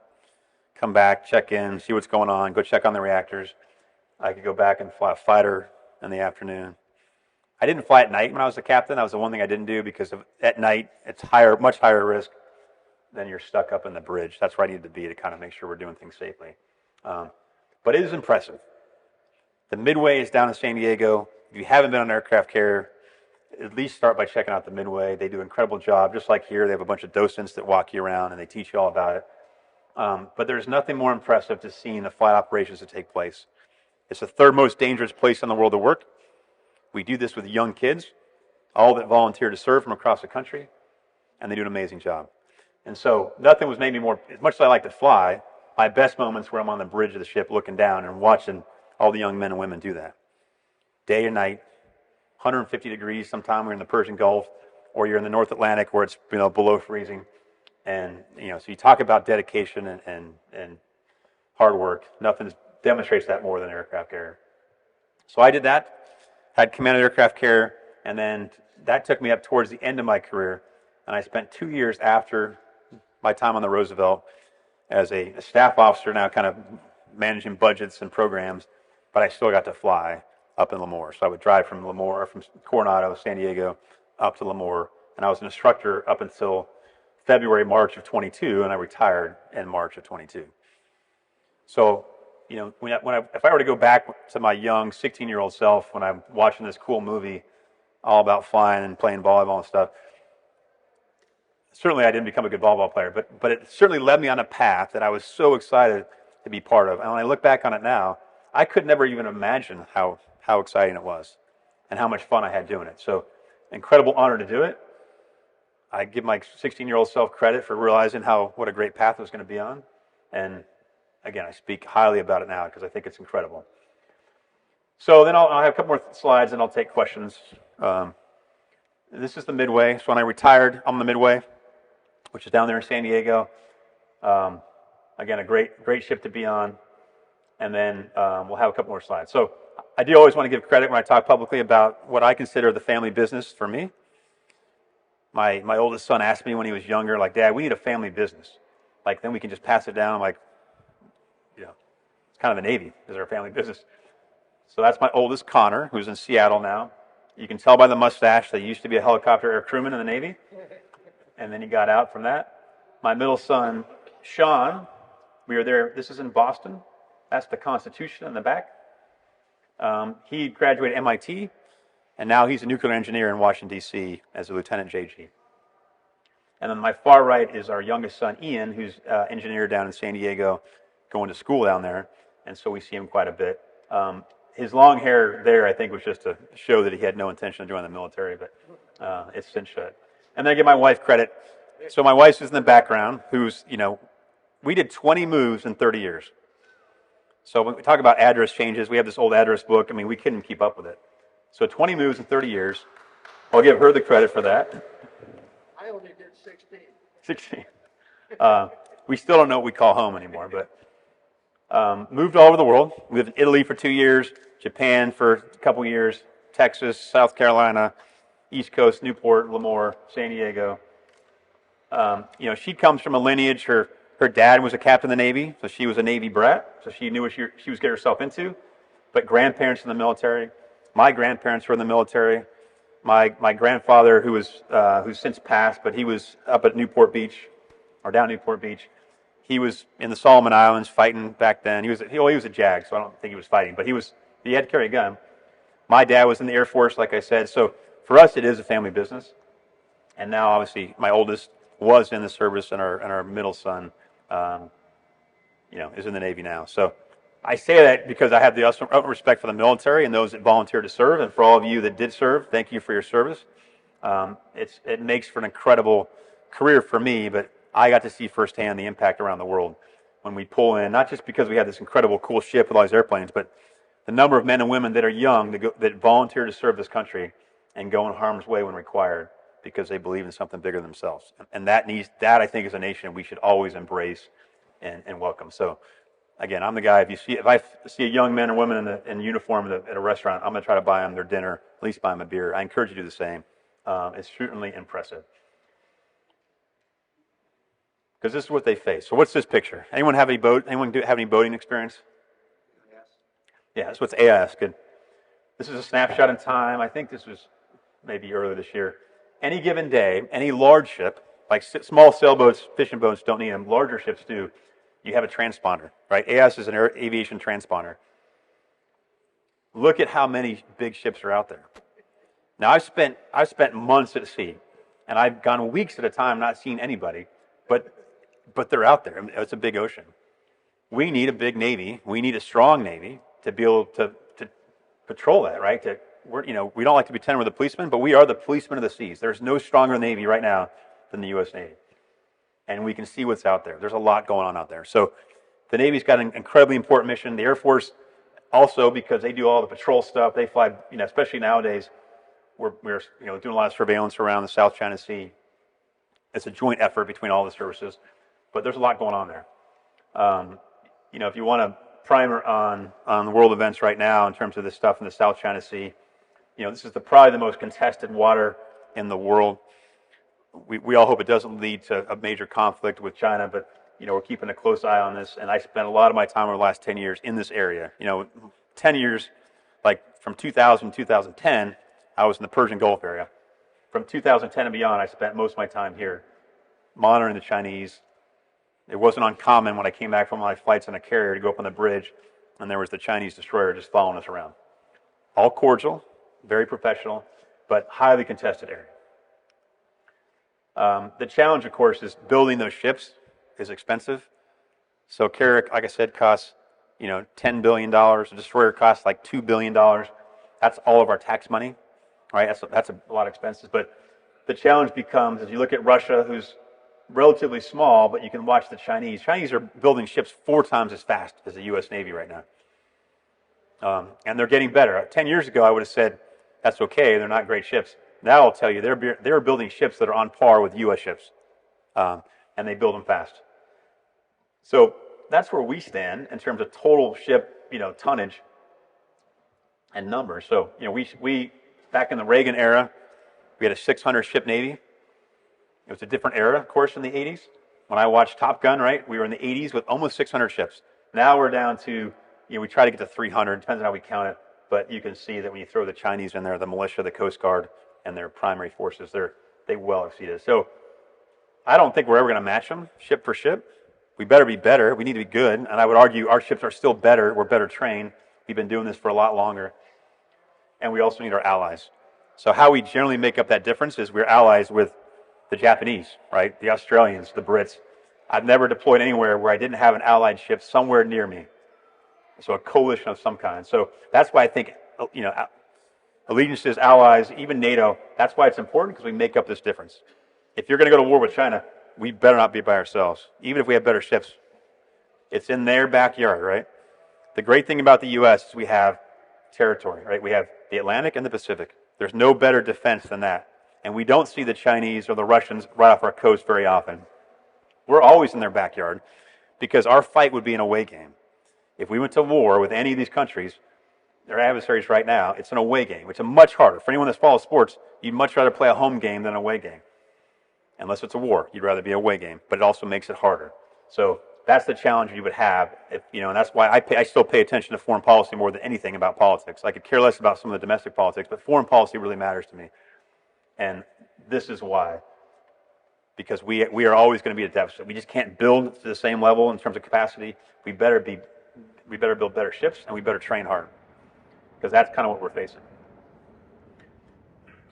B: come back, check in, see what's going on, go check on the reactors. I could go back and fly a fighter in the afternoon. I didn't fly at night when I was a captain. That was the one thing I didn't do because at night it's much higher risk than you're stuck up in the bridge. That's where I needed to be to kind of make sure we're doing things safely. But it is impressive. The Midway is down in San Diego. If you haven't been on an aircraft carrier, at least start by checking out the Midway. They do an incredible job. Just like here, they have a bunch of docents that walk you around and they teach you all about it. But there's nothing more impressive to seeing the flight operations that take place. It's the third most dangerous place in the world to work. We do this with young kids, all that volunteer to serve from across the country, and they do an amazing job. And so nothing was maybe more, as much as I like to fly, my best moments were I'm on the bridge of the ship looking down and watching all the young men and women do that. Day and night, 150 degrees, sometime we're in the Persian Gulf, or you're in the North Atlantic where it's below freezing. And so you talk about dedication and hard work. Nothing demonstrates that more than an aircraft carrier. So I did that, had command of aircraft carrier, and then that took me up towards the end of my career. And I spent 2 years after my time on the Roosevelt as a staff officer, now kind of managing budgets and programs, but I still got to fly up in Lemoore. So I would drive from Coronado, San Diego, up to Lemoore, and I was an instructor up until February, March of 22, and I retired in March of 22. So, if I were to go back to my young 16-year-old self when I'm watching this cool movie all about flying and playing volleyball and stuff, certainly I didn't become a good volleyball player, but it certainly led me on a path that I was so excited to be part of. And when I look back on it now, I could never even imagine how exciting it was and how much fun I had doing it. So incredible honor to do it. I give my 16-year-old self credit for realizing what a great path it was going to be on. And again, I speak highly about it now because I think it's incredible. So then I'll have a couple more slides and I'll take questions. This is the Midway. So when I retired on the Midway, which is down there in San Diego. Again, a great ship to be on. And then we'll have a couple more slides. So I do always want to give credit when I talk publicly about what I consider the family business for me. My oldest son asked me when he was younger, like, Dad, we need a family business. Like, then we can just pass it down. I'm like, it's kind of the Navy is our family business. So that's my oldest, Connor, who's in Seattle now. You can tell by the mustache that he used to be a helicopter air crewman in the Navy. And then he got out from that. My middle son, Sean, we were there. This is in Boston. That's the Constitution in the back. He graduated MIT, and now he's a nuclear engineer in Washington, D.C. as a Lieutenant JG. And then my far right is our youngest son, Ian, who's an engineer down in San Diego, going to school down there. And so we see him quite a bit. His long hair there, I think, was just to show that he had no intention of joining the military, but it's since shut. And then I give my wife credit. So my wife's in the background, who's, we did 20 moves in 30 years. So when we talk about address changes, we have this old address book. I mean, we couldn't keep up with it. So 20 moves in 30 years. I'll give her the credit for that.
A: I only did 16.
B: 16. We still don't know what we call home anymore, but moved all over the world. We lived in Italy for 2 years, Japan for a couple years, Texas, South Carolina, East Coast, Newport, Lemoore, San Diego. She comes from a lineage. Her dad was a captain in the Navy, so she was a Navy brat, so she knew what she was getting herself into. But grandparents in the military. My grandparents were in the military. My grandfather, who's since passed, but he was up at Newport Beach, or down Newport Beach. He was in the Solomon Islands fighting back then. He was a JAG, so I don't think he was fighting, but he had to carry a gun. My dad was in the Air Force, like I said, so for us it is a family business. And now, obviously, my oldest was in the service, and our middle son, is in the Navy now. So I say that because I have the utmost respect for the military and those that volunteer to serve, and for all of you that did serve, thank you for your service. It makes for an incredible career for me, but I got to see firsthand the impact around the world when we pull in, not just because we have this incredible cool ship with all these airplanes, but the number of men and women that are young that volunteer to serve this country and go in harm's way when required because they believe in something bigger than themselves. And that I think is a nation we should always embrace and welcome. So again, I'm the guy, if I see a young man or woman in uniform at a restaurant, I'm going to try to buy them their dinner, at least buy them a beer. I encourage you to do the same. It's certainly impressive. Because this is what they face. So what's this picture? Anyone have any boating experience? Yes. Yeah, that's what's AIS. Good. This is a snapshot in time. I think this was maybe earlier this year. Any given day, any large ship, like small sailboats, fishing boats don't need them. Larger ships do. You have a transponder, right? AIS is an aviation transponder. Look at how many big ships are out there. Now, I've spent months at sea, and I've gone weeks at a time not seeing anybody, but they're out there. It's a big ocean. We need a big Navy. We need a strong Navy to be able to patrol that, right? We don't like to pretend we're the policemen, but we are the policemen of the seas. There's no stronger Navy right now than the U.S. Navy. And we can see what's out there. There's a lot going on out there. So the Navy's got an incredibly important mission. The Air Force also, because they do all the patrol stuff, they fly, especially nowadays, we're doing a lot of surveillance around the South China Sea. It's a joint effort between all the services, but there's a lot going on there. If you want a primer on the world events right now in terms of this stuff in the South China Sea, this is probably the most contested water in the world. We all hope it doesn't lead to a major conflict with China, but we're keeping a close eye on this. And I spent a lot of my time over the last 10 years in this area. 10 years, like from 2000 to 2010, I was in the Persian Gulf area. From 2010 and beyond, I spent most of my time here, monitoring the Chinese. It wasn't uncommon when I came back from my flights on a carrier to go up on the bridge, and there was the Chinese destroyer just following us around. All cordial, very professional, but highly contested area. The challenge, of course, is building those ships is expensive. So Carrick, like I said, costs $10 billion. A destroyer costs like $2 billion. That's all of our tax money, right? That's a lot of expenses. But the challenge becomes, as you look at Russia, who's relatively small, but you can watch the Chinese. Chinese are building ships 4 times as fast as the U.S. Navy right now. And they're getting better. 10 years ago, I would have said, that's okay, they're not great ships. Now I'll tell you, they're building ships that are on par with U.S. ships, and they build them fast. So that's where we stand in terms of total ship, tonnage and numbers. So, we back in the Reagan era, we had a 600 ship Navy. It was a different era, of course, in the 80s. When I watched Top Gun, right, we were in the 80s with almost 600 ships. Now we're down to, we try to get to 300, depends on how we count it, but you can see that when you throw the Chinese in there, the militia, the Coast Guard, and their primary forces, they well exceed us. So I don't think we're ever going to match them ship for ship. We better be better. We need to be good. And I would argue our ships are still better. We're better trained. We've been doing this for a lot longer. And we also need our allies. So how we generally make up that difference is we're allies with the Japanese, right? The Australians, the Brits. I've never deployed anywhere where I didn't have an allied ship somewhere near me. So a coalition of some kind. So that's why I think, allegiances, allies, even NATO, that's why it's important, because we make up this difference. If you're going to go to war with China, we better not be by ourselves. Even if we have better ships, it's in their backyard, right? The great thing about the U.S. is we have territory, right? We have the Atlantic and the Pacific. There's no better defense than that. And we don't see the Chinese or the Russians right off our coast very often. We're always in their backyard because our fight would be an away game. If we went to war with any of these countries, their adversaries right now, it's an away game. It's a much harder. For anyone that follows sports, you'd much rather play a home game than an away game. Unless it's a war, you'd rather be a away game, but it also makes it harder. So that's the challenge you would have, and that's why I still pay attention to foreign policy more than anything about politics. I could care less about some of the domestic politics, but foreign policy really matters to me. And this is why. Because we are always going to be at a deficit. We just can't build to the same level in terms of capacity. We better build better ships, and we better train hard. Because that's kind of what we're facing.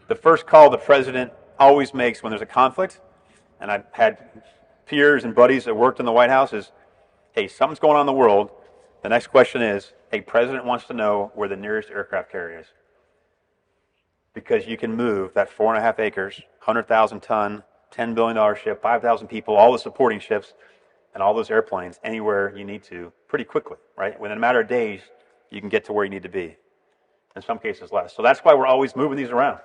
B: The first call the president always makes when there's a conflict, and I've had peers and buddies that worked in the White House, is, hey, something's going on in the world. The next question is, hey, president wants to know where the nearest aircraft carrier is. Because you can move that 4.5 acres, 100,000 ton, $10 billion ship, 5,000 people, all the supporting ships, and all those airplanes anywhere you need to pretty quickly, right? Within a matter of days, you can get to where you need to be. In some cases less. So that's why we're always moving these around.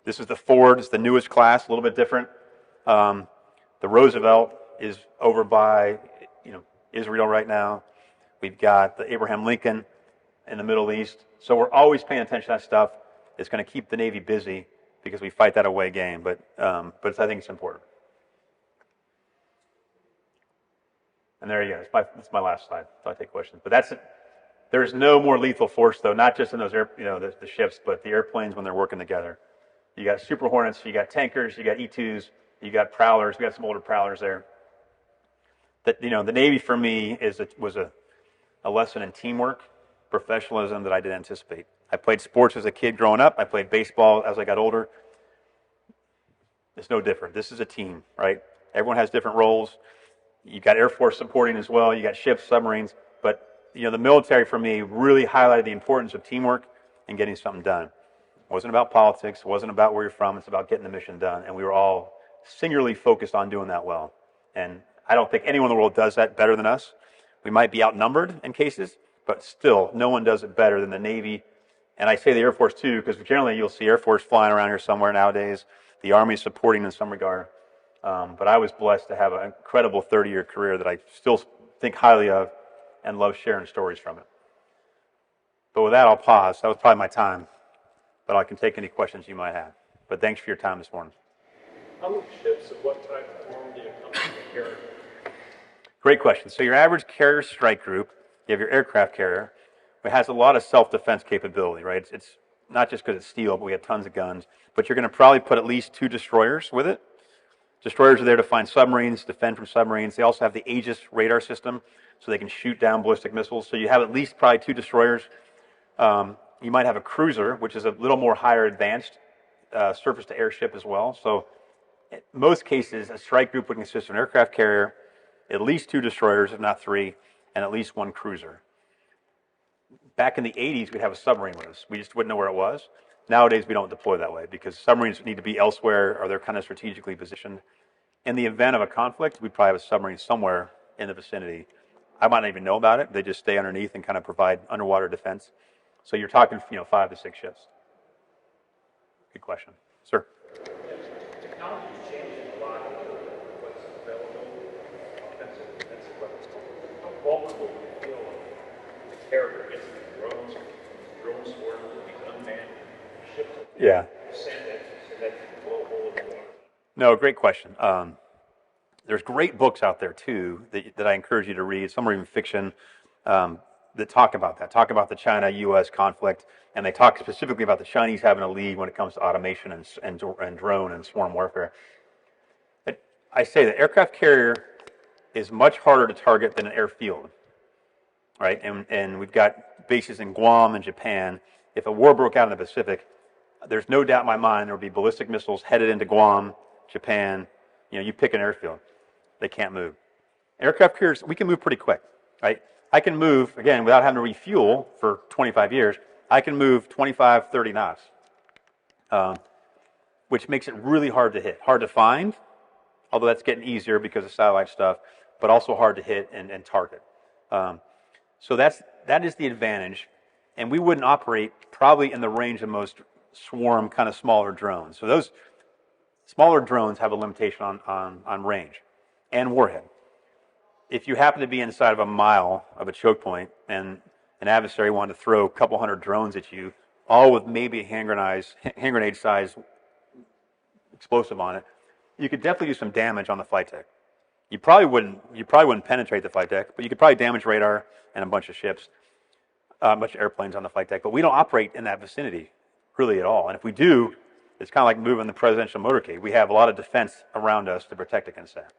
B: This is the Ford. It's the newest class, a little bit different. The Roosevelt is over by Israel right now. We've got the Abraham Lincoln in the Middle East. So we're always paying attention to that stuff. It's going to keep the Navy busy because we fight that away game. But I think it's important. And there you go. It's my last slide. So I take questions. But that's it. There's no more lethal force, though, not just in those the ships, but the airplanes when they're working together. You got Super Hornets, you got tankers, you got E-2s, you got prowlers. We got some older prowlers there. The Navy for me was a lesson in teamwork, professionalism that I didn't anticipate. I played sports as a kid growing up. I played baseball as I got older. It's no different. This is a team, right? Everyone has different roles. You got Air Force supporting as well. You got ships, submarines, but the military for me really highlighted the importance of teamwork and getting something done. It wasn't about politics. It wasn't about where you're from. It's about getting the mission done. And we were all singularly focused on doing that well. And I don't think anyone in the world does that better than us. We might be outnumbered in cases, but still, no one does it better than the Navy. And I say the Air Force too, because generally you'll see Air Force flying around here somewhere nowadays. The Army is supporting in some regard. But I was blessed to have an incredible 30-year career that I still think highly of and love sharing stories from it. But with that, I'll pause. That was probably my time. But I can take any questions you might have. But thanks for your time this morning.
C: How many ships and what type of form do you come to carry?
B: Great question. So your average carrier strike group, you have your aircraft carrier, it has a lot of self-defense capability, right? It's not just because it's steel, but we have tons of guns. But you're going to probably put at least 2 destroyers with it. Destroyers are there to find submarines, defend from submarines. They also have the Aegis radar system, so they can shoot down ballistic missiles. So you have at least probably 2 destroyers. You might have a cruiser, which is a little more higher advanced surface-to-air ship as well. So in most cases, a strike group would consist of an aircraft carrier, at least 2 destroyers, if not 3, and at least 1 cruiser. Back in the 80s, we'd have a submarine with us. We just wouldn't know where it was. Nowadays, we don't deploy that way because submarines need to be elsewhere or they're kind of strategically positioned. In the event of a conflict, we'd probably have a submarine somewhere in the vicinity. I might not even know about it. They just stay underneath and kind of provide underwater defense. So you're talking, 5 to 6 ships. Good question. Sir?
C: Technology is changing a lot of what's available, offensive and defensive weapons. How vulnerable do you feel the carrier gets these drone swarms, these unmanned ships?
B: Yeah.
C: Send it, and that can blow a hole in the water.
B: No, great question. There's great books out there too that I encourage you to read. Some are even fiction that talk about that. Talk about the China-U.S. conflict, and they talk specifically about the Chinese having a lead when it comes to automation and drone and swarm warfare. I say that aircraft carrier is much harder to target than an airfield, right? And we've got bases in Guam and Japan. If a war broke out in the Pacific, there's no doubt in my mind there would be ballistic missiles headed into Guam, Japan. You pick an airfield. They can't move. Aircraft carriers, we can move pretty quick, right? I can move, again, without having to refuel for 25 years, I can move 25, 30 knots, which makes it really hard to hit. Hard to find, although that's getting easier because of satellite stuff, but also hard to hit and target. So that is the advantage, and we wouldn't operate probably in the range of most swarm kind of smaller drones. So those smaller drones have a limitation on range and warhead. If you happen to be inside of a mile of a choke point and an adversary wanted to throw a couple hundred drones at you, all with maybe a hand grenade size explosive on it, you could definitely do some damage on the flight deck. You probably wouldn't penetrate the flight deck, but you could probably damage radar and a bunch of ships, a bunch of airplanes on the flight deck. But we don't operate in that vicinity really at all. And if we do, it's kind of like moving the presidential motorcade. We have a lot of defense around us to protect against that.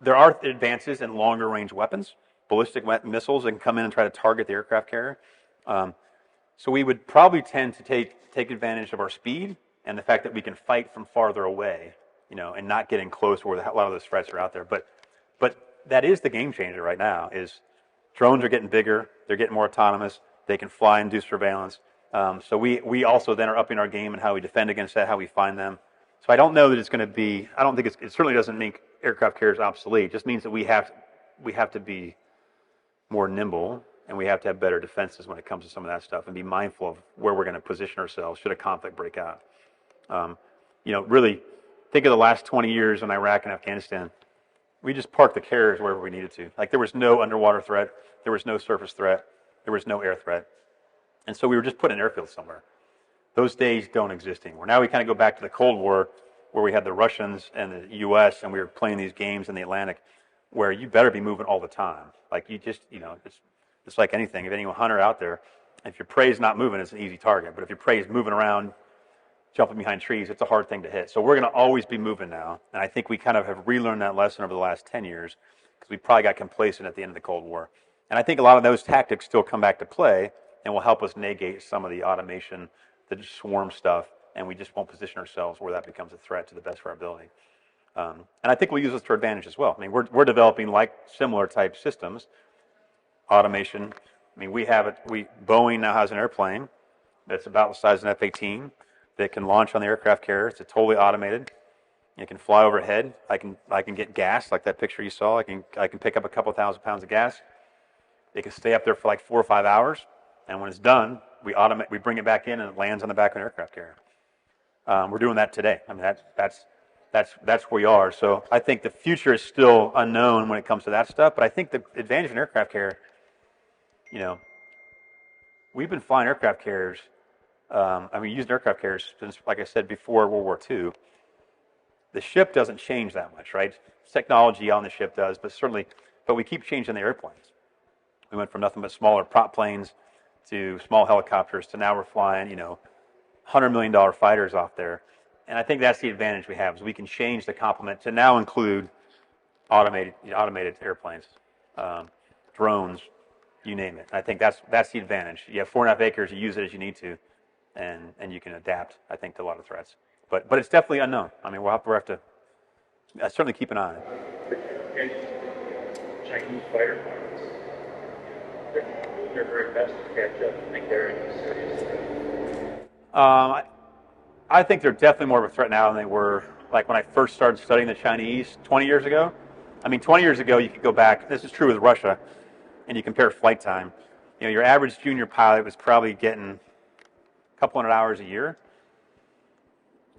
B: There are advances in longer range weapons, ballistic missiles that can come in and try to target the aircraft carrier. So we would probably tend to take advantage of our speed and the fact that we can fight from farther away, and not getting close where a lot of those threats are out there. But that is the game changer right now. Is drones are getting bigger, they're getting more autonomous, they can fly and do surveillance. So we also then are upping our game and how we defend against that, how we find them. So I don't know that it's going to be. I don't think it certainly doesn't make aircraft carriers obsolete. It just means that we have to be more nimble, and we have to have better defenses when it comes to some of that stuff, and be mindful of where we're going to position ourselves should a conflict break out. Really think of the last 20 years in Iraq and Afghanistan. We just parked the carriers wherever we needed to. Like, there was no underwater threat, there was no surface threat, there was no air threat, and so we were just put in airfield somewhere. Those days don't exist anymore. Now we kind of go back to the Cold War, where we had the Russians and the U.S. and we were playing these games in the Atlantic, where you better be moving all the time. Like, you just, it's like anything. If any hunter out there, if your prey is not moving, it's an easy target. But if your prey is moving around, jumping behind trees, it's a hard thing to hit. So we're going to always be moving now. And I think we kind of have relearned that lesson over the last 10 years, because we probably got complacent at the end of the Cold War. And I think a lot of those tactics still come back to play and will help us negate some of the automation, the swarm stuff, and we just won't position ourselves where that becomes a threat to the best of our ability. And I think we'll use this to our advantage as well. I mean, we're developing similar type systems, automation. I mean, Boeing now has an airplane that's about the size of an F-18 that can launch on the aircraft carrier. It's totally automated. It can fly overhead. I can get gas, like that picture you saw. I can pick up a couple thousand pounds of gas. It can stay up there for like 4 or 5 hours, and when it's done, we bring it back in, and it lands on the back of an aircraft carrier. We're doing that today. I mean, that's where we are. So I think the future is still unknown when it comes to that stuff. But I think the advantage of an aircraft carrier, we've been flying aircraft carriers. Using aircraft carriers since, like I said, before World War II. The ship doesn't change that much, right? Technology on the ship does, but we keep changing the airplanes. We went from nothing but smaller prop planes to small helicopters to now we're flying, $100 million fighters off there. And I think that's the advantage we have, is we can change the complement to now include automated airplanes, drones, you name it. I think that's the advantage. You have 4.5 acres, you use it as you need to, and you can adapt, I think, to a lot of threats. But it's definitely unknown. I mean, we'll have to certainly keep an eye on it.
C: Chinese fighter pilots, they're doing their very best to catch up. I think they're in a serious threat.
B: I think they're definitely more of a threat now than they were like when I first started studying the Chinese 20 years ago. I mean, 20 years ago, you could go back, this is true with Russia, and you compare flight time. Your average junior pilot was probably getting a couple hundred hours a year.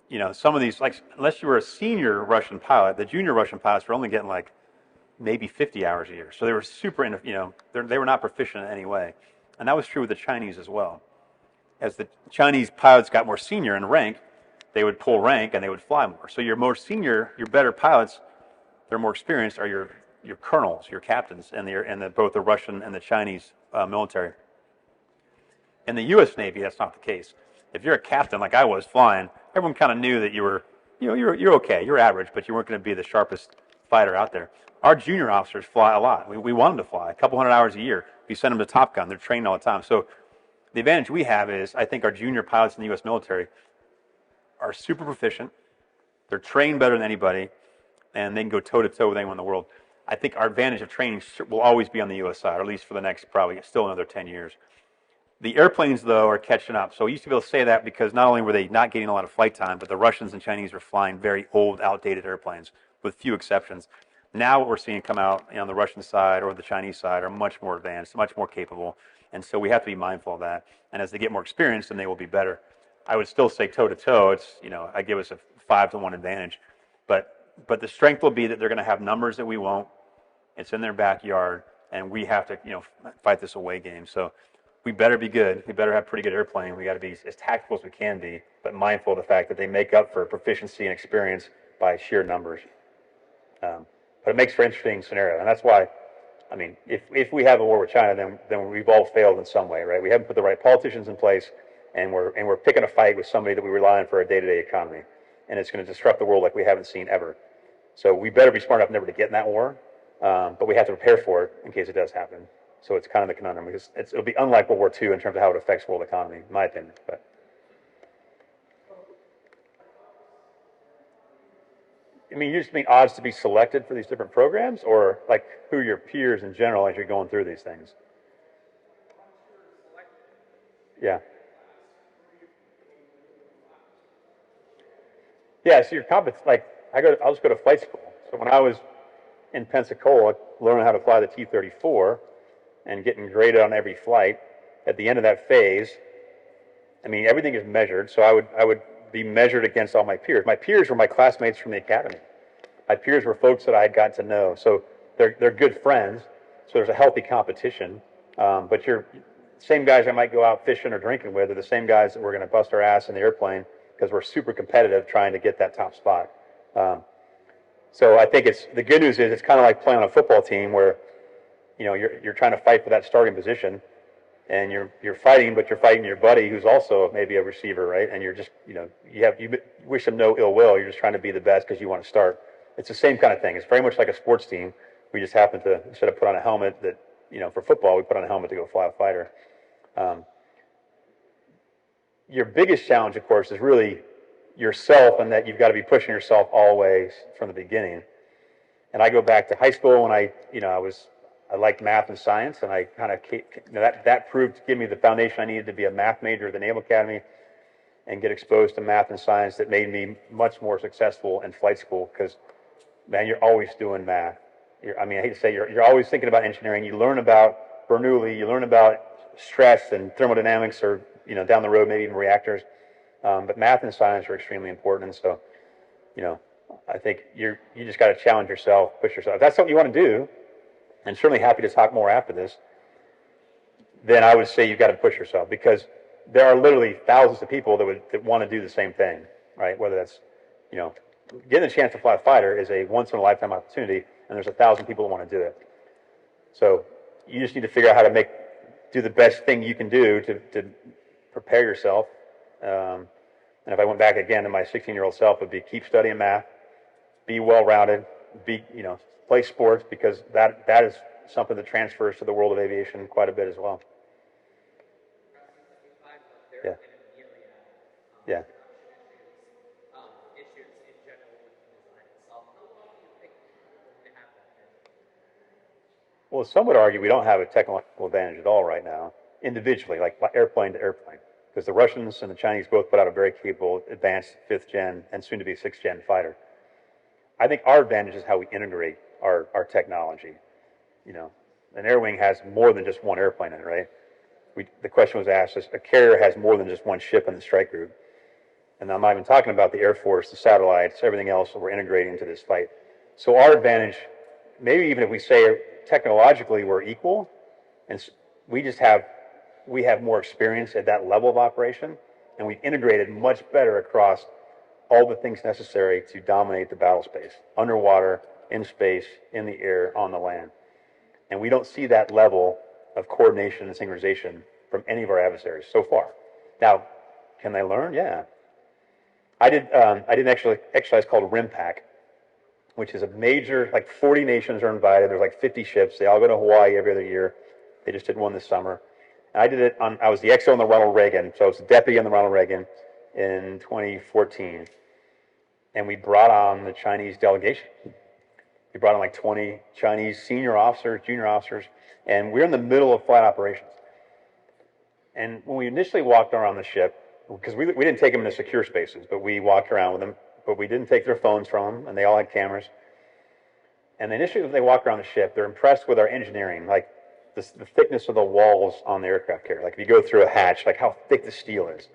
B: You know, some of these, like, unless you were a senior Russian pilot, the junior Russian pilots were only getting like maybe 50 hours a year. So they were super, you know, they were not proficient in any way. And that was true with the Chinese as well. As the Chinese pilots got more senior in rank, they would pull rank and they would fly more. So your more senior, your better pilots, they're more experienced, are your colonels, your captains, and both the Russian and the Chinese military. In the U.S. Navy, that's not the case. If you're a captain like I was flying, everyone kind of knew that you were, you know, you're okay, you're average, but you weren't going to be the sharpest fighter out there. Our junior officers fly a lot. We want them to fly a couple hundred hours a year. We send them to Top Gun. They're trained all the time. So the advantage we have is I think our junior pilots in the U.S. military are super proficient. They're trained better than anybody, and they can go toe-to-toe with anyone in the world. I think our advantage of training will always be on the U.S. side, or at least for the next probably still another 10 years. The airplanes, though, are catching up. So we used to be able to say that because not only were they not getting a lot of flight time, but the Russians and Chinese were flying very old, outdated airplanes, with few exceptions. Now what we're seeing come out on the Russian side or the Chinese side are much more advanced, much more capable. And so we have to be mindful of that. And as they get more experience, then they will be better. I would still say toe-to-toe, it's, you know, I give us a 5-to-1 advantage. But the strength will be that they're going to have numbers that we won't. It's in their backyard, and we have to, you know, fight this away game. So we better be good. We better have pretty good airplane. We got to be as tactical as we can be, but mindful of the fact that they make up for proficiency and experience by sheer numbers. But it makes for an interesting scenario, and that's why, I mean, if we have a war with China, then we've all failed in some way, right? We haven't put the right politicians in place, and we're picking a fight with somebody that we rely on for our day-to-day economy, and it's going to disrupt the world like we haven't seen ever. So we better be smart enough never to get in that war, but we have to prepare for it in case it does happen. So it's kind of the conundrum, because it'll be unlike World War II in terms of how it affects world economy, in my opinion. But I mean, you just mean odds to be selected for these different programs, or like who are your peers in general as you're going through these things? Yeah. Yeah, so your competence, like I'll just go to flight school. So when I was in Pensacola learning how to fly the T-34 and getting graded on every flight, at the end of that phase, I mean, everything is measured. So I would be measured against all my peers. My peers were my classmates from the academy. My peers were folks that I had gotten to know. So they're good friends. So there's a healthy competition. But you're same guys I might go out fishing or drinking with are the same guys that we're going to bust our ass in the airplane because we're super competitive trying to get that top spot. So I think the good news is it's kind of like playing on a football team where, you know, you're trying to fight for that starting position, and you're fighting, but you're fighting your buddy who's also maybe a receiver, right? And you're just, you know, you wish them no ill will. You're just trying to be the best because you want to start. It's the same kind of thing. It's very much like a sports team. We just happen to, instead of put on a helmet that, you know, for football, we put on a helmet to go fly a fighter. Your biggest challenge, of course, is really yourself, and that you've got to be pushing yourself always from the beginning. And I go back to high school when I liked math and science, and I kind of, that proved to give me the foundation I needed to be a math major at the Naval Academy and get exposed to math and science that made me much more successful in flight school because, man, you're always doing math. I hate to say you're always thinking about engineering. You learn about Bernoulli, you learn about stress and thermodynamics, or, you know, down the road maybe even reactors. But math and science are extremely important, and so, you know, I think you just got to challenge yourself, push yourself. If that's something you want to do, and certainly happy to talk more after this, then I would say you've got to push yourself, because there are literally thousands of people that want to do the same thing, right? Whether that's, you know, getting a chance to fly a fighter is a once-in-a-lifetime opportunity, and there's 1,000 people that want to do it. So you just need to figure out how to do the best thing you can do to prepare yourself. And if I went back again to my 16-year-old self, it would be keep studying math, be well-rounded, play sports, because that is something that transfers to the world of aviation quite a bit as well. Yeah. Yeah. Well, some would argue we don't have a technological advantage at all right now, individually, like airplane to airplane, because the Russians and the Chinese both put out a very capable, advanced 5th gen and soon to be 6th gen fighter. I think our advantage is how we integrate our technology. You know, an air wing has more than just one airplane in it, right? the question was asked, is a carrier has more than just one ship in the strike group. And I'm not even talking about the Air Force, the satellites, everything else that we're integrating into this fight. So our advantage, maybe even if we say technologically we're equal, and we have more experience at that level of operation, and we've integrated much better across all the things necessary to dominate the battle space, underwater, in space, in the air, on the land. And we don't see that level of coordination and synchronization from any of our adversaries so far. Now, can they learn? Yeah. I did an exercise called RIMPAC, which is a major, like 40 nations are invited. There's like 50 ships. They all go to Hawaii every other year. They just did one this summer. And I did it I was the XO on the Ronald Reagan, so I was the deputy on the Ronald Reagan in 2014. And we brought on the Chinese delegation. We brought on like 20 Chinese senior officers, junior officers, and we're in the middle of flight operations. And when we initially walked around the ship, because we didn't take them into secure spaces, but we walked around with them, but we didn't take their phones from them, and they all had cameras. And initially when they walk around the ship, they're impressed with our engineering, like the thickness of the walls on the aircraft carrier. Like if you go through a hatch, like how thick the steel is,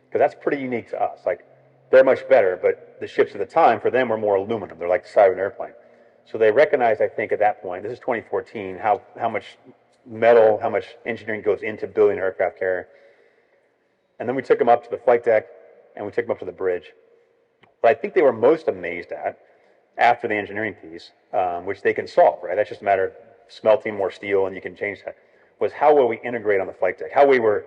B: because that's pretty unique to us. Like they're much better, but the ships at the time, for them, were more aluminum. They're like the side of an airplane. So they recognized, I think, at that point, this is 2014, how much metal, how much engineering goes into building an aircraft carrier. And then we took them up to the flight deck, and we took them up to the bridge. What I think they were most amazed at, after the engineering piece, which they can solve, right? That's just a matter of smelting more steel, and you can change that, was how well we integrate on the flight deck. How we were,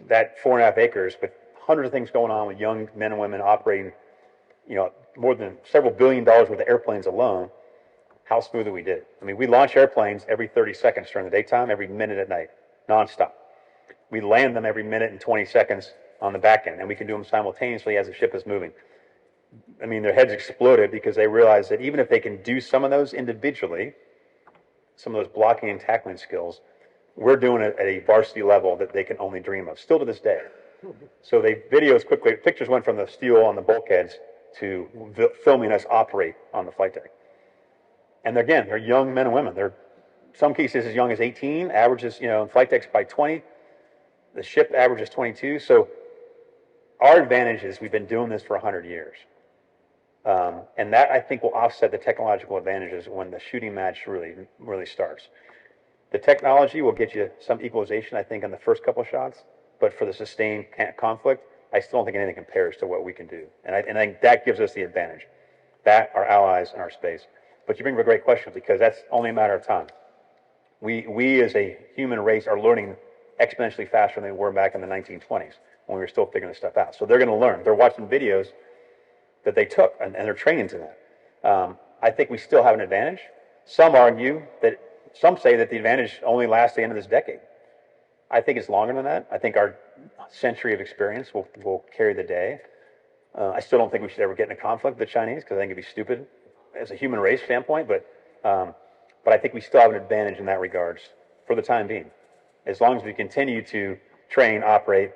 B: that 4.5 acres with hundreds of things going on with young men and women operating, more than several $1 billion worth of airplanes alone, how smoothly we did. I mean, we launch airplanes every 30 seconds during the daytime, every minute at night, nonstop. We land them every minute and 20 seconds on the back end, and we can do them simultaneously as the ship is moving. I mean, their heads exploded because they realized that even if they can do some of those individually, some of those blocking and tackling skills, we're doing it at a varsity level that they can only dream of, still to this day. So pictures went from the steel on the bulkheads to filming us operate on the flight deck. And again, they're young men and women. They're, some cases, as young as 18, averages, flight decks by 20. The ship averages 22. So our advantage is we've been doing this for 100 years. And that, I think, will offset the technological advantages when the shooting match really starts. The technology will get you some equalization, I think, on the first couple of shots. But for the sustained conflict, I still don't think anything compares to what we can do. And I think that gives us the advantage. That, our allies, and our space. But you bring up a great question, because that's only a matter of time. We as a human race are learning exponentially faster than we were back in the 1920s when we were still figuring this stuff out. So they're going to learn. They're watching videos that they took, and they're training to that. I think we still have an advantage. Some say that the advantage only lasts the end of this decade. I think it's longer than that. I think our century of experience will carry the day. I still don't think we should ever get in a conflict with the Chinese, because I think it'd be stupid as a human race standpoint, but I think we still have an advantage in that regards for the time being. As long as we continue to train, operate,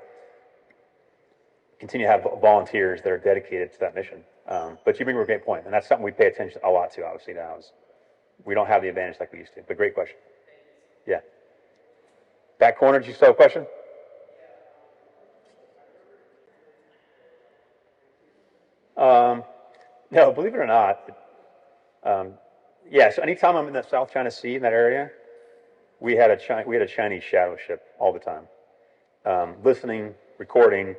B: continue to have volunteers that are dedicated to that mission. But you bring up a great point, and that's something we pay attention a lot to, obviously, now. We don't have the advantage like we used to, but great question. Yeah. Back corner, did you still have a question? No, believe it or not, so anytime I'm in the South China Sea, in that area, we had a Chinese shadow ship all the time, listening, recording.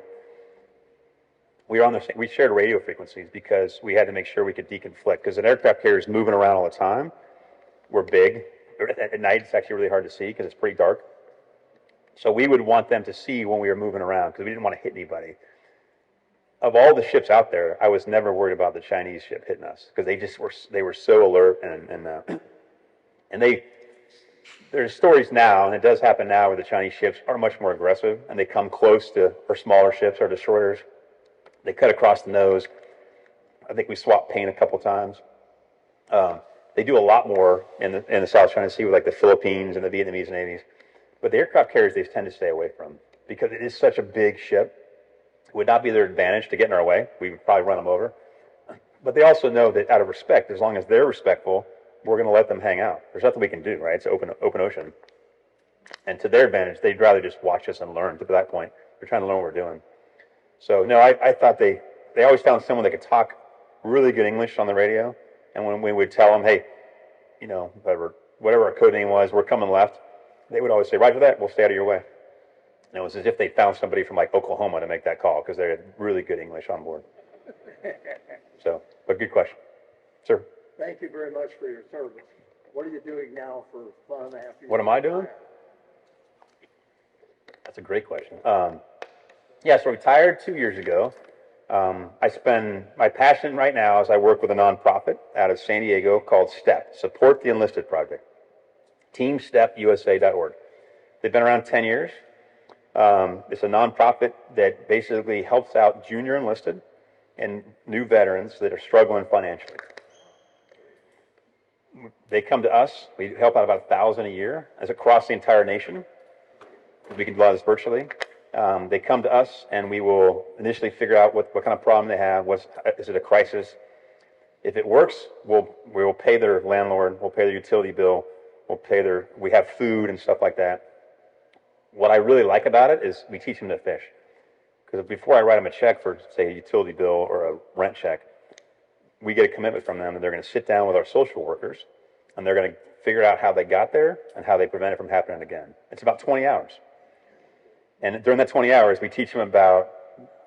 B: We shared radio frequencies because we had to make sure we could deconflict, because an aircraft carrier is moving around all the time. We're big. At night, it's actually really hard to see because it's pretty dark. So we would want them to see when we were moving around, because we didn't want to hit anybody. Of all the ships out there, I was never worried about the Chinese ship hitting us, because they were so alert, and there's stories now, and it does happen now, where the Chinese ships are much more aggressive, and they come close to our smaller ships, our destroyers. They cut across the nose. I think we swapped paint a couple times. They do a lot more in the South China Sea with like the Philippines and the Vietnamese navies. But the aircraft carriers they tend to stay away from, because it is such a big ship. It would not be their advantage to get in our way. We would probably run them over. But they also know that out of respect, as long as they're respectful, we're going to let them hang out. There's nothing we can do, right? It's open ocean. And to their advantage, they'd rather just watch us and learn. To that point, they're trying to learn what we're doing. So no, I thought they always found someone that could talk really good English on the radio. And when we would tell them, hey, you know, whatever our code name was, we're coming left, they would always say, Roger that, we'll stay out of your way. And it was as if they found somebody from like Oklahoma to make that call because they had really good English on board. So, but good question. Sir?
D: Thank you very much for your service. What are you doing now for 5.5 years?
B: What am I doing? That's a great question. Yeah, so I retired 2 years ago. My passion right now is I work with a nonprofit out of San Diego called STEP, Support the Enlisted Project. TeamStepUSA.org. They've been around 10 years. It's a nonprofit that basically helps out junior enlisted and new veterans that are struggling financially. They come to us. We help out about 1,000 a year as across the entire nation. We can do a lot of this virtually. They come to us, and we will initially figure out what kind of problem they have. Is it a crisis? If it works, we will pay their landlord. We'll pay their utility bill. We have food and stuff like that. What I really like about it is we teach them to fish. Because before I write them a check for, say, a utility bill or a rent check, we get a commitment from them that they're going to sit down with our social workers, and they're going to figure out how they got there and how they prevent it from happening again. It's about 20 hours. And during that 20 hours, we teach them about,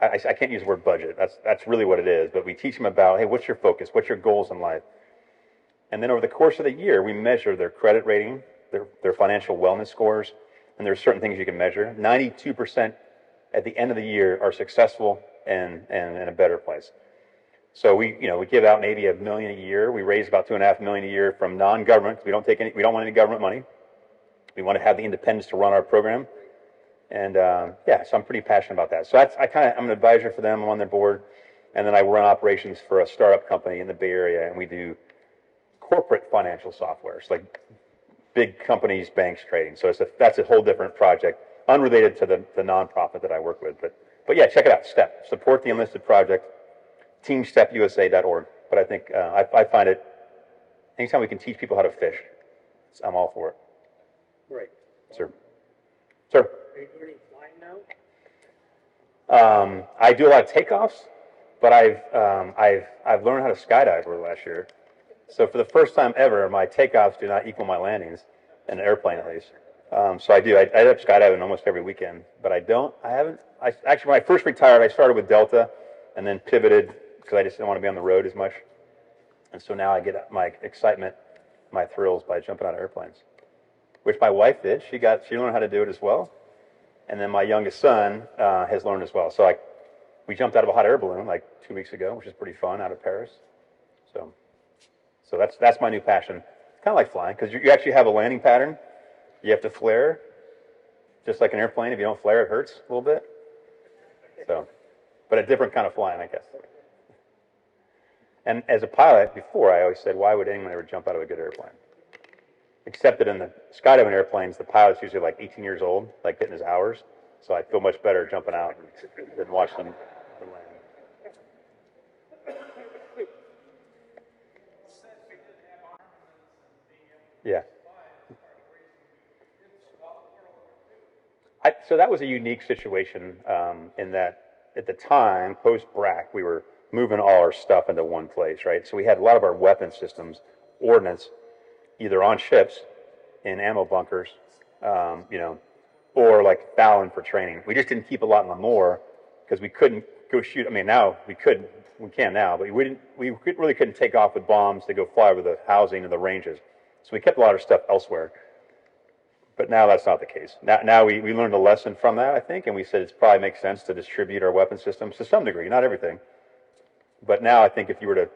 B: I can't use the word budget, that's really what it is, but we teach them about, hey, what's your focus? What's your goals in life? And then over the course of the year, we measure their credit rating, their financial wellness scores, and there's certain things you can measure. 92% at the end of the year are successful and in a better place. So we give out maybe $1 million a year. We raise about $2.5 million a year from non-government. We don't want any government money. We want to have the independence to run our program. And so I'm pretty passionate about that. So I'm an advisor for them. I'm on their board, and then I run operations for a startup company in the Bay Area, and we do corporate financial software. It's like big companies, banks, trading. So that's a whole different project, unrelated to the nonprofit that I work with. But yeah, check it out. STEP, Support the Enlisted Project, TeamStepUSA.org. But I think I find it anytime we can teach people how to fish, I'm all for it.
D: Great.
B: Sir.
D: Are you learning flying now?
B: I do a lot of takeoffs, but I've learned how to skydive over the last year. So for the first time ever, my takeoffs do not equal my landings in an airplane, at least. So I do. I end up skydiving almost every weekend, but actually, when I first retired, I started with Delta and then pivoted because I just didn't want to be on the road as much. And so now I get my excitement, my thrills by jumping out of airplanes, which my wife did. She learned how to do it as well. And then my youngest son has learned as well. So we jumped out of a hot air balloon like 2 weeks ago, which is pretty fun, out of Paris. So that's my new passion. Kind of like flying, because you actually have a landing pattern. You have to flare, just like an airplane. If you don't flare, it hurts a little bit. So, but a different kind of flying, I guess. And as a pilot, before I always said, why would anyone ever jump out of a good airplane? Except that in the skydiving airplanes, the pilot's usually like 18 years old, like getting his hours. So I feel much better jumping out than watching them land. Yeah. So that was a unique situation in that at the time, post-BRAC, we were moving all our stuff into one place, right? So we had a lot of our weapon systems, ordnance, either on ships, in ammo bunkers, or like Fallon for training. We just didn't keep a lot in Lemoore because we couldn't go shoot. I mean, now we can now, but we really couldn't take off with bombs to go fly over the housing and the ranges. So we kept a lot of stuff elsewhere. But now that's not the case. Now we learned a lesson from that, I think, and we said it probably makes sense to distribute our weapon systems to some degree, not everything. But now I think if you were to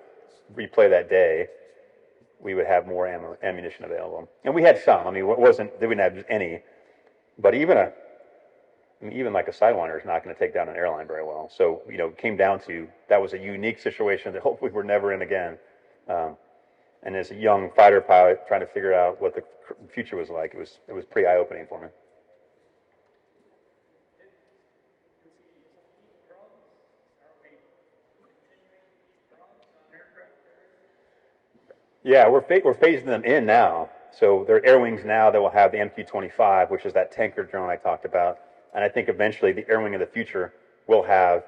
B: replay that day, we would have more ammunition available. And we had some. I mean, they wouldn't have any. But even like a Sidewinder is not going to take down an airline very well. So, it came down to that was a unique situation that hopefully we're never in again. And as a young fighter pilot trying to figure out what the future was like, it was pretty eye-opening for me. Yeah, we're phasing them in now. So there are air wings now that will have the MQ-25, which is that tanker drone I talked about. And I think eventually the air wing of the future will have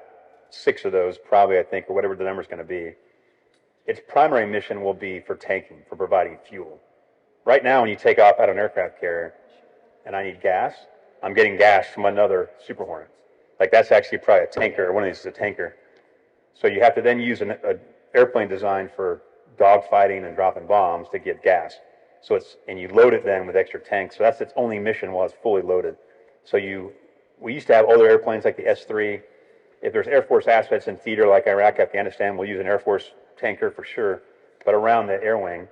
B: 6 of those, probably, I think, or whatever the number is going to be. Its primary mission will be for tanking, for providing fuel. Right now, when you take off out of an aircraft carrier and I need gas, I'm getting gas from another Super Hornet. Like that's actually probably a tanker, one of these is a tanker. So you have to then use an airplane designed for dogfighting and dropping bombs to get gas. So and you load it then with extra tanks. So that's its only mission while it's fully loaded. So we used to have older airplanes like the S-3. If there's Air Force assets in theater like Iraq, Afghanistan, we'll use an Air Force tanker for sure. But around the air wing,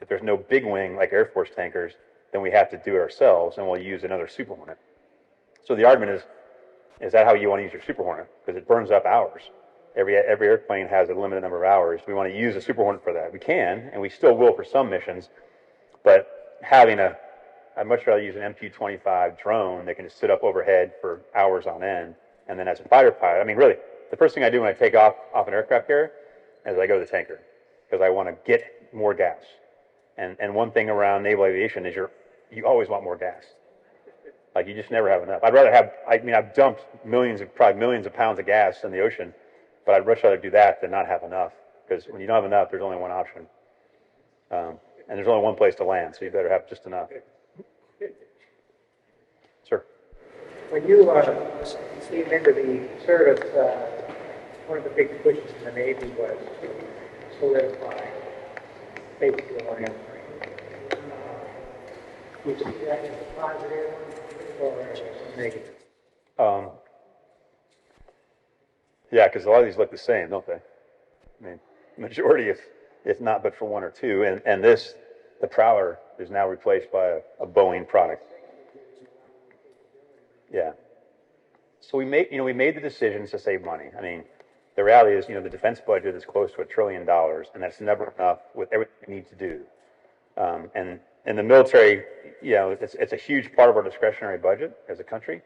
B: if there's no big wing like Air Force tankers, then we have to do it ourselves, and we'll use another Super Hornet. So the argument is that how you want to use your Super Hornet? Because it burns up hours. Every airplane has a limited number of hours. We want to use a Super Hornet for that. We can, and we still will for some missions, but I'd much rather use an MQ-25 drone that can just sit up overhead for hours on end. And then as a fighter pilot, I mean, really, the first thing I do when I take off an aircraft carrier is I go to the tanker because I want to get more gas. And one thing around naval aviation is you always want more gas. Like you just never have enough. I've dumped probably millions of pounds of gas in the ocean, but I'd much rather do that than not have enough. Because when you don't have enough, there's only one option. And there's only one place to land, so you better have just enough. Sir?
D: When you came into the service, one of the big pushes in the Navy was to solidify basically land frame. You see that as a positive or a negative?
B: Yeah, because a lot of these look the same, don't they? I mean, majority, if not but for one or two. And the Prowler is now replaced by a Boeing product. Yeah. So we made the decisions to save money. I mean, the reality is, the defense budget is close to $1 trillion, and that's never enough with everything we need to do. And in the military, it's a huge part of our discretionary budget as a country.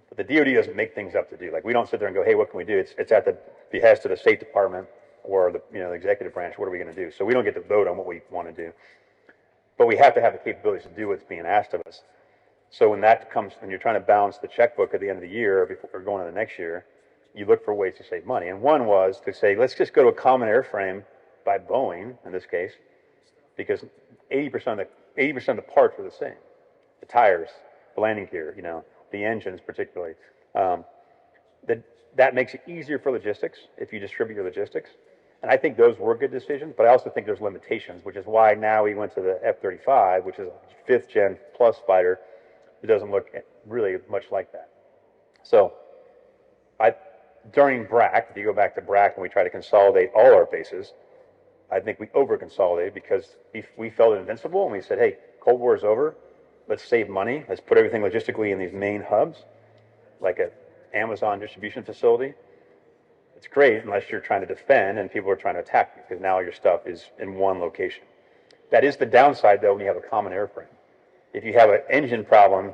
B: But the DoD doesn't make things up to do. Like we don't sit there and go, hey, what can we do? It's at the behest of the State Department or the executive branch. What are we going to do? So we don't get to vote on what we want to do. But we have to have the capabilities to do what's being asked of us. So when you're trying to balance the checkbook at the end of the year before going to the next year, you look for ways to save money. And one was to say, let's just go to a common airframe by Boeing, in this case, because 80% of the parts are the same. The tires, the landing gear, the engines particularly. That makes it easier for logistics if you distribute your logistics. And I think those were good decisions, but I also think there's limitations, which is why now we went to the F-35, which is a 5th gen plus fighter. It doesn't look really much like that. So during BRAC, if you go back to BRAC and we try to consolidate all our bases, I think we over-consolidated because we felt invincible and we said, hey, Cold War is over. Let's save money. Let's put everything logistically in these main hubs, like an Amazon distribution facility. It's great unless you're trying to defend and people are trying to attack you because now your stuff is in one location. That is the downside, though, when you have a common airframe. If you have an engine problem,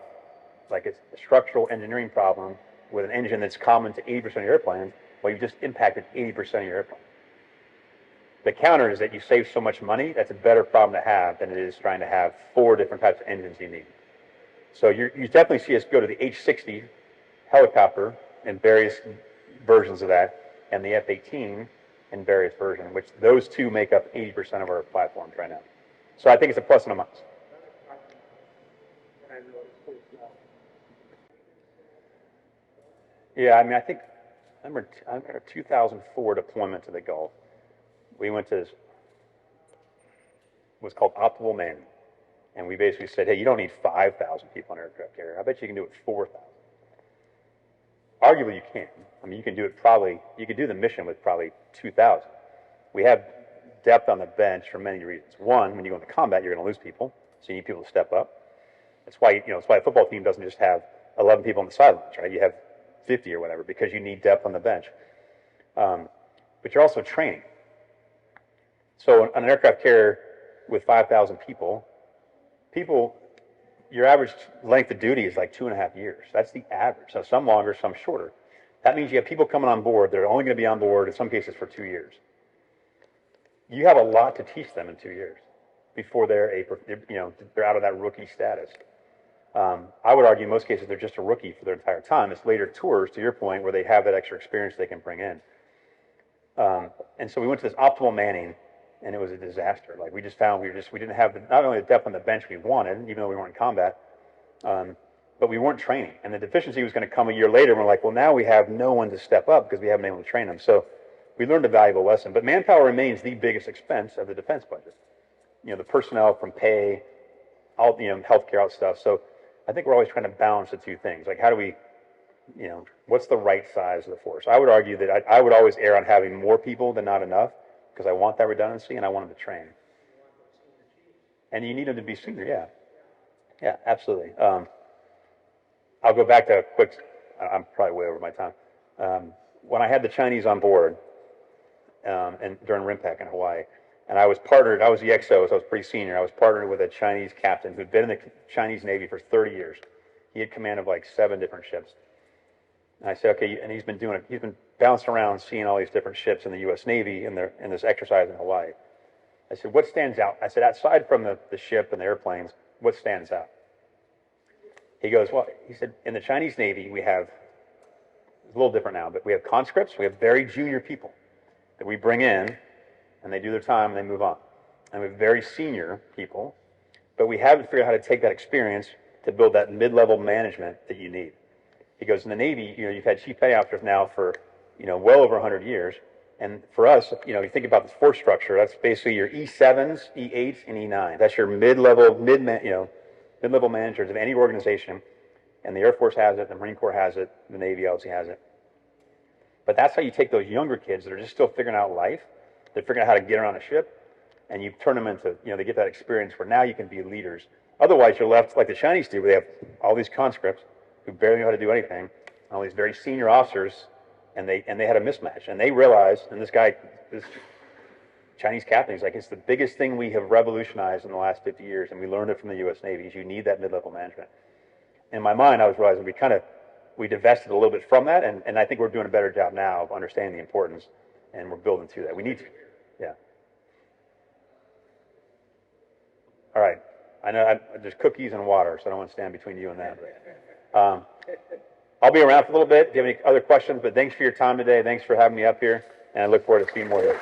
B: like a structural engineering problem with an engine that's common to 80% of your airplanes, well, you've just impacted 80% of your airplane. The counter is that you save so much money, that's a better problem to have than it is trying to have 4 different types of engines you need. So you definitely see us go to the H-60 helicopter in various versions of that, and the F-18 in various versions, which those two make up 80% of our platforms right now. So I think it's a plus and a minus. Yeah, I mean, I remember 2004 deployment to the Gulf. We went to what's called optimal manning. And we basically said, hey, you don't need 5,000 people on an aircraft carrier. I bet you can do it with 4,000. Arguably, you can. I mean, you can do the mission with probably 2,000. We have depth on the bench for many reasons. One, when you go into combat, you're going to lose people, so you need people to step up. That's why, it's why a football team doesn't just have 11 people on the sidelines, right? You have 50 or whatever, because you need depth on the bench. But you're also training. So on an aircraft carrier with 5,000 people, your average length of duty is like 2.5 years. That's the average. So some longer, some shorter. That means you have people coming on board that are only going to be on board in some cases for 2 years. You have a lot to teach them in 2 years. before they're they're out of that rookie status. I would argue in most cases they're just a rookie for their entire time. It's later tours, to your point, where they have that extra experience they can bring in. And so we went to this optimal manning, and it was a disaster. Like we just found we didn't have not only the depth on the bench we wanted, even though we weren't in combat, but we weren't training. And the deficiency was going to come a year later. And we're like, well, now we have no one to step up because we haven't been able to train them. So we learned a valuable lesson. But manpower remains the biggest expense of the defense budget. The personnel from pay, all healthcare, all stuff. So I think we're always trying to balance the two things. Like how do we, what's the right size of the force? I would argue that I would always err on having more people than not enough because I want that redundancy and I want them to train. And you need them to be senior, yeah. Yeah, absolutely. I'll go back to a quick, I'm probably way over my time. When I had the Chinese on board and during RIMPAC in Hawaii, and I was the XO, so I was pretty senior. I was partnered with a Chinese captain who'd been in the Chinese Navy for 30 years. He had command of like 7 different ships. And I said, okay, and he's been bouncing around seeing all these different ships in the U.S. Navy in this exercise in Hawaii. I said, what stands out? I said, aside from the ship and the airplanes, what stands out? He goes, well, he said, in the Chinese Navy, we have, it's a little different now, but we have conscripts, we have very junior people that we bring in, and they do their time and they move on. And we have very senior people, but we haven't figured out how to take that experience to build that mid-level management that you need. He goes, in the Navy, you've had chief petty officers now for, well over 100 years. And for us, you think about the force structure, that's basically your E7s, E8s, and E9. That's your mid-level managers of any organization. And the Air Force has it, the Marine Corps has it, the Navy obviously has it. But that's how you take those younger kids that are just still figuring out life. They're figuring out how to get around a ship, and you turn them into, they get that experience where now you can be leaders. Otherwise, you're left like the Chinese do, where they have all these conscripts who barely know how to do anything, all these very senior officers, and they had a mismatch. And they realized, and this Chinese captain, he's like, it's the biggest thing we have revolutionized in the last 50 years, and we learned it from the U.S. Navy, is you need that mid-level management. In my mind, I was realizing we divested a little bit from that, and I think we're doing a better job now of understanding the importance, and we're building to that. We need to, yeah. All right. I know there's cookies and water, so I don't want to stand between you and that. But, I'll be around for a little bit if you have any other questions, but thanks for your time today. Thanks for having me up here, and I look forward to seeing more of you.